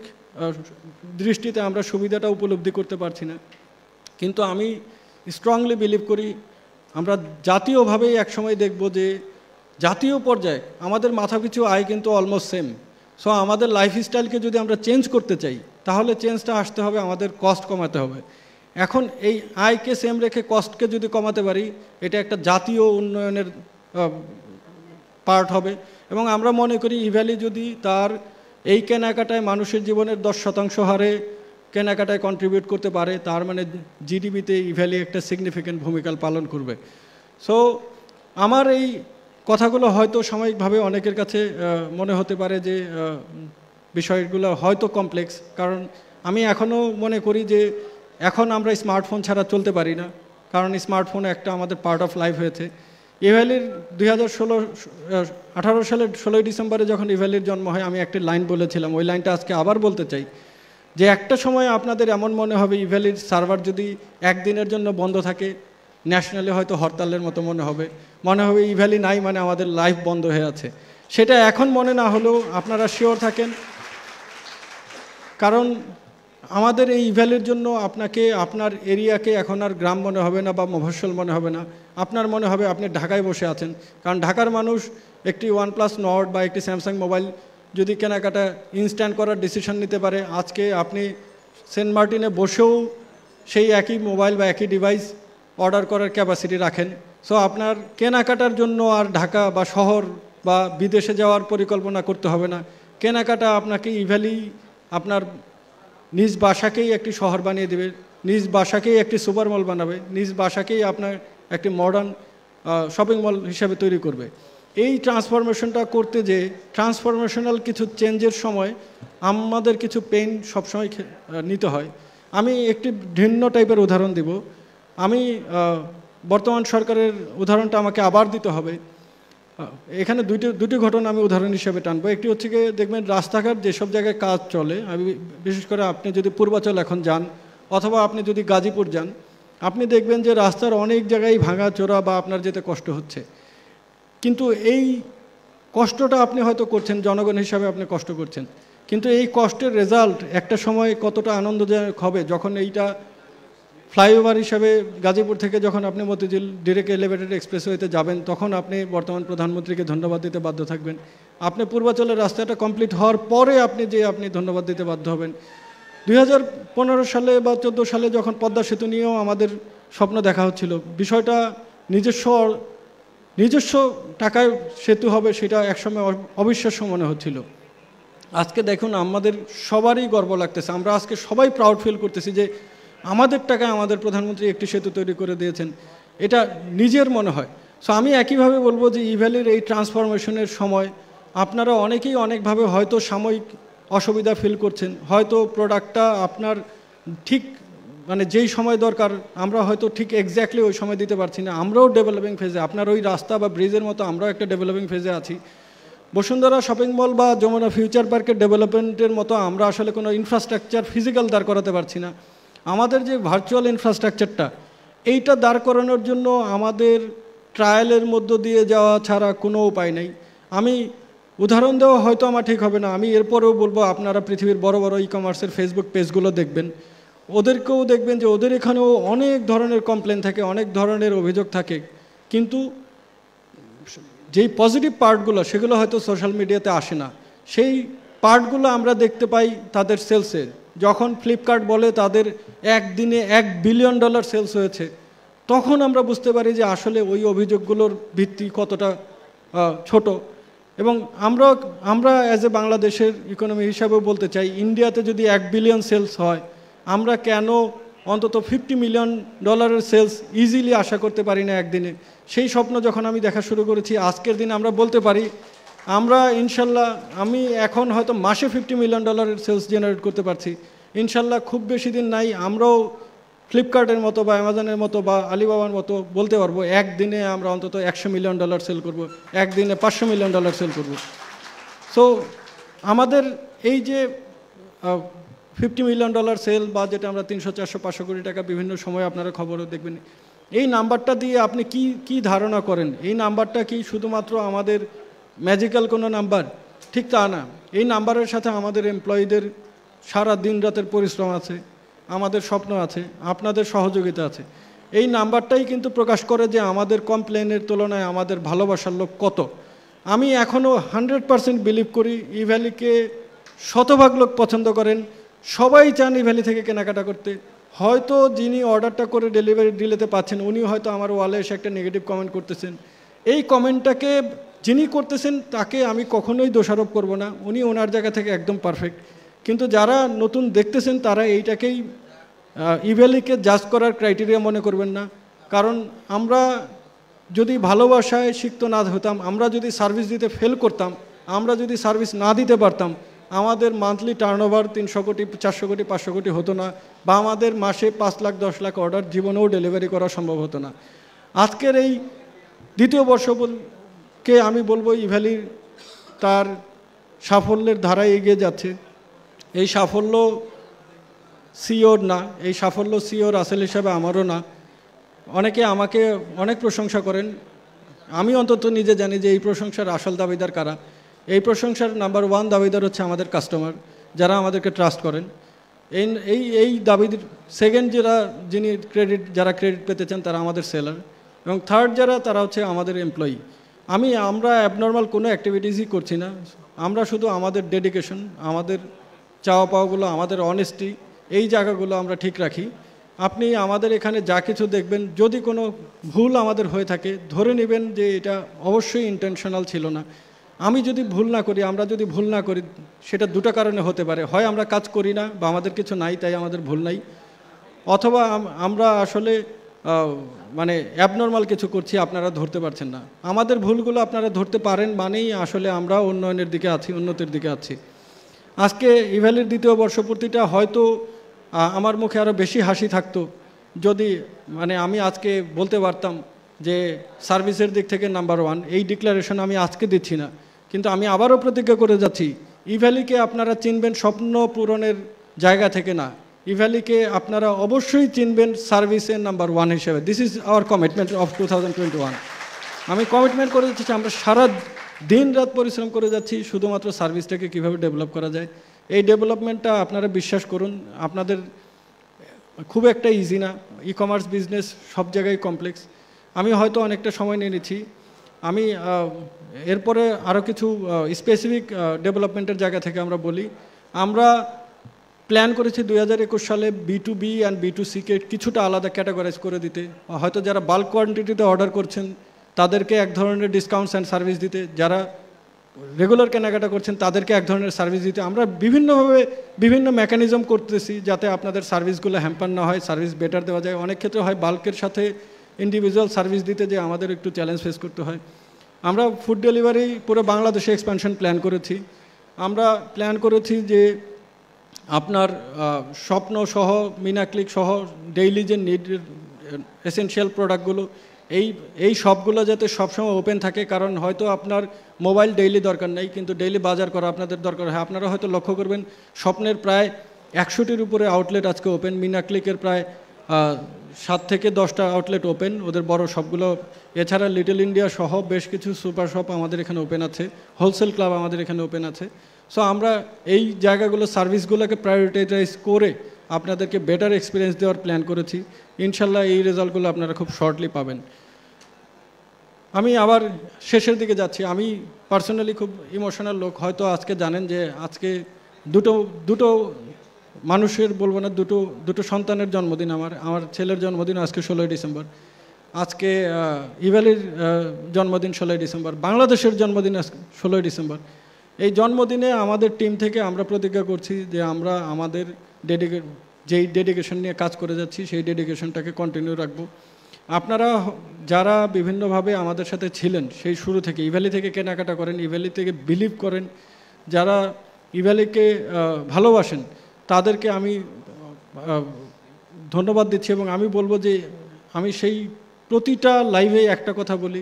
দৃষ্টিতে আমরা সুবিধাটা উপলব্ধি করতে পারছি না, কিন্তু আমি স্ট্রংলি বিলিভ করি আমরা জাতীয়ভাবেই একসময় দেখব যে জাতীয় পর্যায়ে আমাদের মাথাপিছু আয় কিন্তু অলমোস্ট সেম। সো আমাদের লাইফস্টাইলকে যদি আমরা চেঞ্জ করতে চাই, তাহলে চেঞ্জটা আসতে হবে, আমাদের কস্ট কমাতে হবে। এখন এই আয়কে সেম রেখে কস্টকে যদি কমাতে পারি, এটা একটা জাতীয় উন্নয়নের পার্ট হবে। এবং আমরা মনে করি ইভ্যালি যদি তার এই কেনাকাটায় মানুষের জীবনের 10% হারে কেনাকাটায় কন্ট্রিবিউট করতে পারে, তার মানে জিডিপিতে ইভ্যালি একটা সিগনিফিক্যান্ট ভূমিকা পালন করবে। সো আমার এই কথাগুলো হয়তো সাময়িকভাবে অনেকের কাছে মনে হতে পারে যে বিষয়গুলো হয়তো কমপ্লেক্স, কারণ আমি এখনও মনে করি যে এখন আমরা স্মার্টফোন ছাড়া চলতে পারি না, কারণ স্মার্টফোন একটা আমাদের পার্ট অফ লাইফ হয়েছে। ইভ্যালির 2018 সালের 16 ডিসেম্বরে যখন ইভ্যালির জন্ম হয়, আমি একটি লাইন বলেছিলাম, ওই লাইনটা আজকে আবার বলতে চাই যে একটা সময় আপনাদের এমন মনে হবে ইভ্যালির সার্ভার যদি একদিনের জন্য বন্ধ থাকে, ন্যাশনালি হয়তো হরতালের মতো মনে হবে ইভ্যালি নাই মানে আমাদের লাইফ বন্ধ হয়ে আছে। সেটা এখন মনে না হলেও আপনারা শিওর থাকেন, কারণ আমাদের এই ইভ্যালির জন্য আপনাকে আপনার এরিয়াকে এখন আর গ্রাম মনে হবে না বা মফস্বল মনে হবে না, আপনার মনে হবে আপনি ঢাকায় বসে আছেন। কারণ ঢাকার মানুষ একটি OnePlus Nord বা একটি স্যামসাং মোবাইল যদি কেনাকাটা ইনস্ট্যান্ট করার ডিসিশন নিতে পারে, আজকে আপনি সেন্ট মার্টিনে বসেও সেই একই মোবাইল বা একই ডিভাইস অর্ডার করার ক্যাপাসিটি রাখেন। সো আপনার কেনাকাটার জন্য আর ঢাকা বা শহর বা বিদেশে যাওয়ার পরিকল্পনা করতে হবে না। কেনাকাটা আপনাকে ইভ্যালি আপনার নিজ বাসাকেই একটি শহর বানিয়ে দেবে, নিজ বাসাকেই একটি সুপার মল বানাবে, নিজ বাসাকেই আপনার একটি মডার্ন শপিং মল হিসাবে তৈরি করবে। এই ট্রান্সফরমেশনটা করতে যে ট্রান্সফরমেশনাল কিছু চেঞ্জের সময় আমাদের কিছু পেইন সবসময় নিতে হয়। আমি একটি ভিন্ন টাইপের উদাহরণ দিব। আমি বর্তমান সরকারের উদাহরণটা আমাকে আবার দিতে হবে। এখানে দুটি ঘটনা আমি উদাহরণ হিসেবে টানবো। একটি হচ্ছে গিয়ে দেখবেন রাস্তাঘাট যেসব জায়গায় কাজ চলে, আমি বিশেষ করে আপনি যদি পূর্বাচল এখন যান অথবা আপনি যদি গাজীপুর যান, আপনি দেখবেন যে রাস্তার অনেক জায়গায় ভাঙা চোরা বা আপনার যেতে কষ্ট হচ্ছে। কিন্তু এই কষ্টটা আপনি হয়তো করছেন, জনগণ হিসাবে আপনি কষ্ট করছেন, কিন্তু এই কষ্টের রেজাল্ট একটা সময় কতটা আনন্দদায়ক হবে যখন এইটা ফ্লাইওভার হিসাবে গাজীপুর থেকে যখন আপনি মতিঝিল ডিরেক্ট এলিভেটেড এক্সপ্রেসওয়েতে যাবেন, তখন আপনি বর্তমান প্রধানমন্ত্রীকে ধন্যবাদ দিতে বাধ্য থাকবেন। আপনি পূর্বাচলের রাস্তাটা কমপ্লিট হওয়ার পরে আপনি ধন্যবাদ দিতে বাধ্য হবেন। 2015 সালে বা 14 সালে যখন পদ্মা সেতু নিয়েও আমাদের স্বপ্ন দেখা হচ্ছিল, বিষয়টা নিজস্ব টাকায় সেতু হবে সেটা একসময় অবিশ্বাস্য মনে হচ্ছিল। আজকে দেখুন আমাদের সবারই গর্ব লাগতেছে, আমরা আজকে সবাই প্রাউড ফিল করতেছি যে আমাদের টাকায় আমাদের প্রধানমন্ত্রী একটি সেতু তৈরি করে দিয়েছেন, এটা নিজের মনে হয়। সো আমি একইভাবে বলবো যে ইভ্যালির এই ট্রান্সফরমেশনের সময় আপনারা অনেকেই অনেকভাবে হয়তো সাময়িক অসুবিধা ফিল করছেন, হয়তো প্রোডাক্টটা আপনার ঠিক মানে যেই সময় দরকার আমরা হয়তো ঠিক এক্স্যাক্টলি ওই সময় দিতে পারছি না। আমরাও ডেভেলপিং ফেজে, আপনার ওই রাস্তা বা ব্রিজের মতো আমরাও একটা ডেভেলপিং ফেজে আছি। বসুন্ধরা শপিং মল বা যমুনা ফিউচার পার্কের ডেভেলপমেন্টের মতো আমরা আসলে কোনো ইনফ্রাস্ট্রাকচার ফিজিক্যাল দাঁড় করাতে পারছি না। আমাদের যে ভার্চুয়াল ইনফ্রাস্ট্রাকচারটা, এইটা দাঁড় করানোর জন্য আমাদের ট্রায়ালের মধ্য দিয়ে যাওয়া ছাড়া কোনো উপায় নেই। আমি উদাহরণ দেওয়া হয়তো আমার ঠিক হবে না, আমি এরপরেও বলবো আপনারা পৃথিবীর বড় বড় ই কমার্সের ফেসবুক পেজগুলো দেখবেন, ওদেরকেও দেখবেন যে ওদের এখানেও অনেক ধরনের কমপ্লেন থাকে, অনেক ধরনের অভিযোগ থাকে, কিন্তু যেই পজিটিভ পার্টগুলো সেগুলো হয়তো সোশ্যাল মিডিয়াতে আসে না। সেই পার্টগুলো আমরা দেখতে পাই তাদের সেলসে। যখন ফ্লিপকার্ট বলে তাদের একদিনে $1 বিলিয়ন সেলস হয়েছে, তখন আমরা বুঝতে পারি যে আসলে ওই অভিযোগগুলোর ভিত্তি কতটা ছোট। এবং আমরা অ্যাজ এ বাংলাদেশের ইকোনমি হিসাবেও বলতে চাই, ইন্ডিয়াতে যদি 1 বিলিয়ন সেলস হয়, আমরা কেন অন্তত $50 মিলিয়ন সেলস ইজিলি আশা করতে পারি না একদিনে? সেই স্বপ্ন যখন আমি দেখা শুরু করেছি, আজকের দিনে আমরা বলতে পারি আমরা ইনশাল্লাহ, আমি এখন হয়তো মাসে $50 মিলিয়ন সেলস জেনারেট করতে পারছি, ইনশাল্লাহ খুব বেশি দিন নাই আমরাও ফ্লিপকার্টের মতো বা অ্যামাজনের মতো বা আলিবাবার মতো বলতে পারবো একদিনে আমরা অন্তত $100 মিলিয়ন সেল করব, একদিনে $500 মিলিয়ন সেল করব। সো আমাদের এই যে $50 মিলিয়ন সেল বা যেটা আমরা 300, 400, 500 কোটি টাকা বিভিন্ন সময় আপনারা খবরও দেখবেন, এই নাম্বারটা দিয়ে আপনি কি ধারণা করেন? এই নাম্বারটা কি শুধুমাত্র আমাদের ম্যাজিক্যাল কোনো নাম্বার? ঠিক তা না। এই নাম্বারের সাথে আমাদের এমপ্লয়ীদের সারা দিন রাতের পরিশ্রম আছে, আমাদের স্বপ্ন আছে, আপনাদের সহযোগিতা আছে। এই নাম্বারটাই কিন্তু প্রকাশ করে যে আমাদের কমপ্লেনের তুলনায় আমাদের ভালোবাসার লোক কত। আমি এখনও 100% বিলিভ করি ইভ্যালিকে শতভাগ লোক পছন্দ করেন, সবাই চান ইভ্যালি থেকে কেনাকাটা করতে। হয়তো যিনি অর্ডারটা করে ডেলিভারি দিলেতে পাচ্ছেন, উনি হয়তো আমার ওয়ালে এসে একটা নেগেটিভ কমেন্ট করতেছেন। এই কমেন্টটাকে যিনি করতেছেন তাকে আমি কখনোই দোষারোপ করব না, উনি ওনার জায়গা থেকে একদম পারফেক্ট। কিন্তু যারা নতুন দেখতেছেন তারা এইটাকেই ইভ্যালিকে জাজ করার ক্রাইটেরিয়া মনে করবেন না। কারণ আমরা যদি ভালোবাসায় সিক্ত না হতাম, আমরা যদি সার্ভিস দিতে ফেল করতাম, আমরা যদি সার্ভিস না দিতে পারতাম, আমাদের মান্থলি টার্নওভার 300 কোটি, 400 কোটি, 500 কোটি হতো না, বা আমাদের মাসে 5 লাখ 10 লাখ অর্ডার জীবনেও ডেলিভারি করা সম্ভব হতো না। আজকের এই দ্বিতীয় বর্ষকে আমি বলবো ইভ্যালির তার সাফল্যের ধারায় এগিয়ে যাচ্ছে। এই সাফল্য সিওর না, এই সাফল্য সিওর আসল হিসাবে আমারও না। অনেকে আমাকে অনেক প্রশংসা করেন, আমি অন্তত নিজে জানি যে এই প্রশংসার আসল দাবিদার কারা। এই প্রশংসার নাম্বার 1 দাবিদার হচ্ছে আমাদের কাস্টমার, যারা আমাদেরকে ট্রাস্ট করেন। এই দাবির সেকেন্ড যারা ক্রেডিট পেতে চান তারা আমাদের সেলার, এবং থার্ড তারা হচ্ছে আমাদের এমপ্লয়ি। আমরা অ্যাবনর্মাল কোনো অ্যাক্টিভিটিসই করছি না, আমরা শুধু আমাদের ডেডিকেশন, আমাদের চাওয়া পাওয়াগুলো, আমাদের অনেস্টি, এই জায়গাগুলো আমরা ঠিক রাখি। আপনি আমাদের এখানে যা কিছু দেখবেন, যদি কোনো ভুল আমাদের হয়ে থাকে ধরে নেবেন যে এটা অবশ্যই ইন্টেনশনাল ছিল না। আমি যদি ভুল না করি, আমরা যদি ভুল না করি, সেটা দুটো কারণে হতে পারে। হয় আমরা কাজ করি না বা আমাদের কিছু নাই, তাই আমাদের ভুল নাই, অথবা আমরা আসলে মানে অ্যাবনর্মাল কিছু করছি, আপনারা ধরতে পারছেন না। আমাদের ভুলগুলো আপনারা ধরতে পারেন মানেই আসলে আমরা উন্নয়নের দিকে আছি, উন্নতির দিকে আছি। আজকে ইভ্যালির দ্বিতীয় বর্ষপূর্তিটা হয়তো আমার মুখে আরও বেশি হাসি থাকতো যদি মানে আমি আজকে বলতে পারতাম যে সার্ভিসের দিক থেকে নাম্বার 1। এই ডিক্লারেশন আমি আজকে দিচ্ছি না, কিন্তু আমি আবারও প্রতিজ্ঞা করে যাচ্ছি, ইভ্যালিকে আপনারা চিনবেন স্বপ্ন পূরণের জায়গা থেকে না, ইভ্যালিকে আপনারা অবশ্যই চিনবেন সার্ভিসের নাম্বার 1 হিসেবে। This is our commitment of 2021। আমি কমিটমেন্ট করে যাচ্ছি, আমরা সারা দিন রাত পরিশ্রম করে যাচ্ছি শুধুমাত্র সার্ভিসটাকে কীভাবে ডেভেলপ করা যায়। এই ডেভেলপমেন্টটা আপনারা বিশ্বাস করুন, আপনাদের খুব একটা ইজি না। ই কমার্স বিজনেস সব জায়গায় কমপ্লেক্স। আমি হয়তো অনেকটা সময় নিয়ে নিচ্ছি। আমি এরপরে আরও কিছু স্পেসিফিক ডেভেলপমেন্টের জায়গা থেকে আমরা বলি। আমরা প্ল্যান করেছি 2021 সালে B2B অ্যান্ড B2Cকে কিছুটা আলাদা ক্যাটাগরাইজ করে দিতে। হয়তো যারা বাল্ক কোয়ান্টিটিতে অর্ডার করছেন তাদেরকে এক ধরনের ডিসকাউন্টস অ্যান্ড সার্ভিস দিতে, যারা রেগুলার কেনাকাটা করছেন তাদেরকে এক ধরনের সার্ভিস দিতে। আমরা বিভিন্নভাবে বিভিন্ন মেকানিজম করতেছি যাতে আপনাদের সার্ভিসগুলো হ্যাম্পার না হয়, সার্ভিস বেটার দেওয়া যায়। অনেক ক্ষেত্রে হয় বাল্কের সাথে ইন্ডিভিজুয়াল সার্ভিস দিতে যে আমাদের একটু চ্যালেঞ্জ ফেস করতে হয়। আমরা ফুড ডেলিভারি পুরো বাংলাদেশে এক্সপ্যানশন প্ল্যান করেছি। আমরা প্ল্যান করেছি যে আপনার স্বপ্ন সহ, মিনা ক্লিক সহ ডেইলি যে নিড এসেনশিয়াল প্রোডাক্টগুলো এই সবগুলো যাতে সবসময় ওপেন থাকে। কারণ হয়তো আপনার মোবাইল ডেইলি দরকার নেই, কিন্তু ডেইলি বাজার করা আপনাদের দরকার হয়। আপনারা হয়তো লক্ষ্য করবেন স্বপ্নের প্রায় 100টির উপরে আউটলেট আজকে ওপেন, মিনা ক্লিকের প্রায় 7 থেকে 10টা আউটলেট ওপেন, ওদের বড় সবগুলো। এছাড়া লিটল ইন্ডিয়া সহ বেশ কিছু সুপার শপ আমাদের এখানে ওপেন আছে, হোলসেল ক্লাব আমাদের এখানে ওপেন আছে। সো আমরা এই জায়গাগুলো সার্ভিসগুলোকে প্রায়োরিটাইজ করে আপনাদেরকে বেটার এক্সপিরিয়েন্স দেওয়ার প্ল্যান করেছি। ইনশাল্লাহ এই রেজাল্টগুলো আপনারা খুব শর্টলি পাবেন। আমি আবার শেষের দিকে যাচ্ছি। আমি পার্সোনালি খুব ইমোশনাল লোক। হয়তো আজকে জানেন যে আজকে দুটো মানুষের বলবো না, দুটো সন্তানের জন্মদিন। আমার ছেলের জন্মদিন আজকে 16ই ডিসেম্বর। আজকে ইভ্যালির জন্মদিন 16ই ডিসেম্বর। বাংলাদেশের জন্মদিন 16ই ডিসেম্বর। এই জন্মদিনে আমাদের টিম থেকে আমরা প্রতিজ্ঞা করছি যে আমরা আমাদের যেই ডেডিকেশন নিয়ে কাজ করে যাচ্ছি সেই ডেডিকেশনটাকে কন্টিনিউ রাখবো। আপনারা যারা বিভিন্নভাবে আমাদের সাথে ছিলেন সেই শুরু থেকে, ইভ্যালি থেকে কেনাকাটা করেন, ইভ্যালি থেকে বিলিভ করেন, যারা ইভ্যালিকে ভালোবাসেন, তাদেরকে আমি ধন্যবাদ দিচ্ছি। এবং আমি বলবো যে আমি সেই প্রতিটা লাইভে একটা কথা বলি,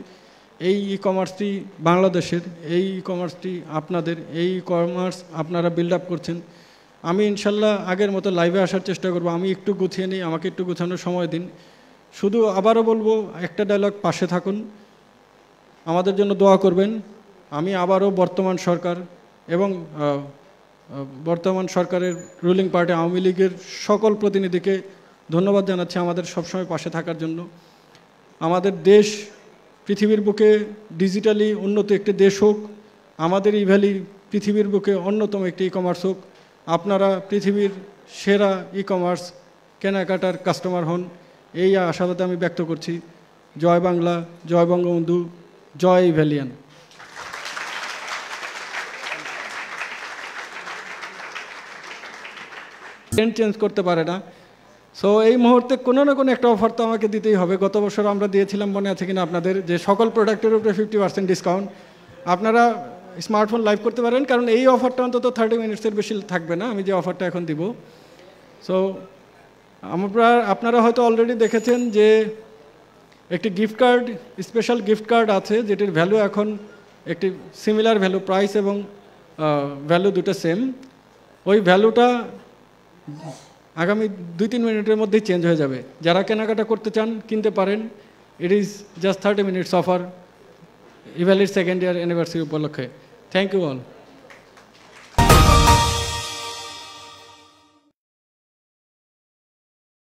এই ই কমার্সটি বাংলাদেশের, এই ই কমার্সটি আপনাদের, এই কমার্স আপনারা বিল্ড আপ করছেন। আমি ইনশাল্লাহ আগের মতো লাইভে আসার চেষ্টা করব। আমি একটু গুছিয়ে নিই, আমাকে একটু গুছানোর সময় দিন। শুধু আবারও বলবো একটা ডায়লগ, পাশে থাকুন, আমাদের জন্য দোয়া করবেন। আমি আবারও বর্তমান সরকার এবং বর্তমান সরকারের রুলিং পার্টি আওয়ামী লীগের সকল প্রতিনিধিকে ধন্যবাদ জানাচ্ছি আমাদের সবসময় পাশে থাকার জন্য। আমাদের দেশ পৃথিবীর বুকে ডিজিটালি উন্নত একটি দেশ হোক, আমাদের ইভ্যালি পৃথিবীর বুকে অন্যতম একটি ই কমার্স হোক, আপনারা পৃথিবীর সেরা ই কমার্স কেনাকাটার কাস্টমার হন, এই আশাবাদ আমি ব্যক্ত করছি। জয় বাংলা, জয় বঙ্গবন্ধু, জয় ইভ্যালিয়ান। চেঞ্জ করতে পারে না। সো এই মুহূর্তে কোনো না কোনো একটা অফার তো আমাকে দিতেই হবে। গত বছর আমরা দিয়েছিলাম, মনে আছে কিনা আপনাদের, যে সকল প্রোডাক্টের উপরে 50% ডিসকাউন্ট। আপনারা স্মার্টফোন লাইভ করতে পারেন, কারণ এই অফারটা অন্তত 30 মিনিটসের বেশি থাকবে না, আমি যে অফারটা এখন দিব। সো আপনারা হয়তো অলরেডি দেখেছেন যে একটি gift card, special gift card আছে, যেটির ভ্যালু এখন একটি সিমিলার ভ্যালু, প্রাইস এবং ভ্যালু দুটো সেম। ওই ভ্যালুটা আগামী 2-3 মিনিটের মধ্যেই চেঞ্জ হয়ে যাবে। যারা কেনাকাটা করতে চান কিনতে পারেন। It is just 30 minutes offer ইভ্যালির 2nd ইয়ার অ্যানিভার্সারি উপলক্ষে। Thank you all.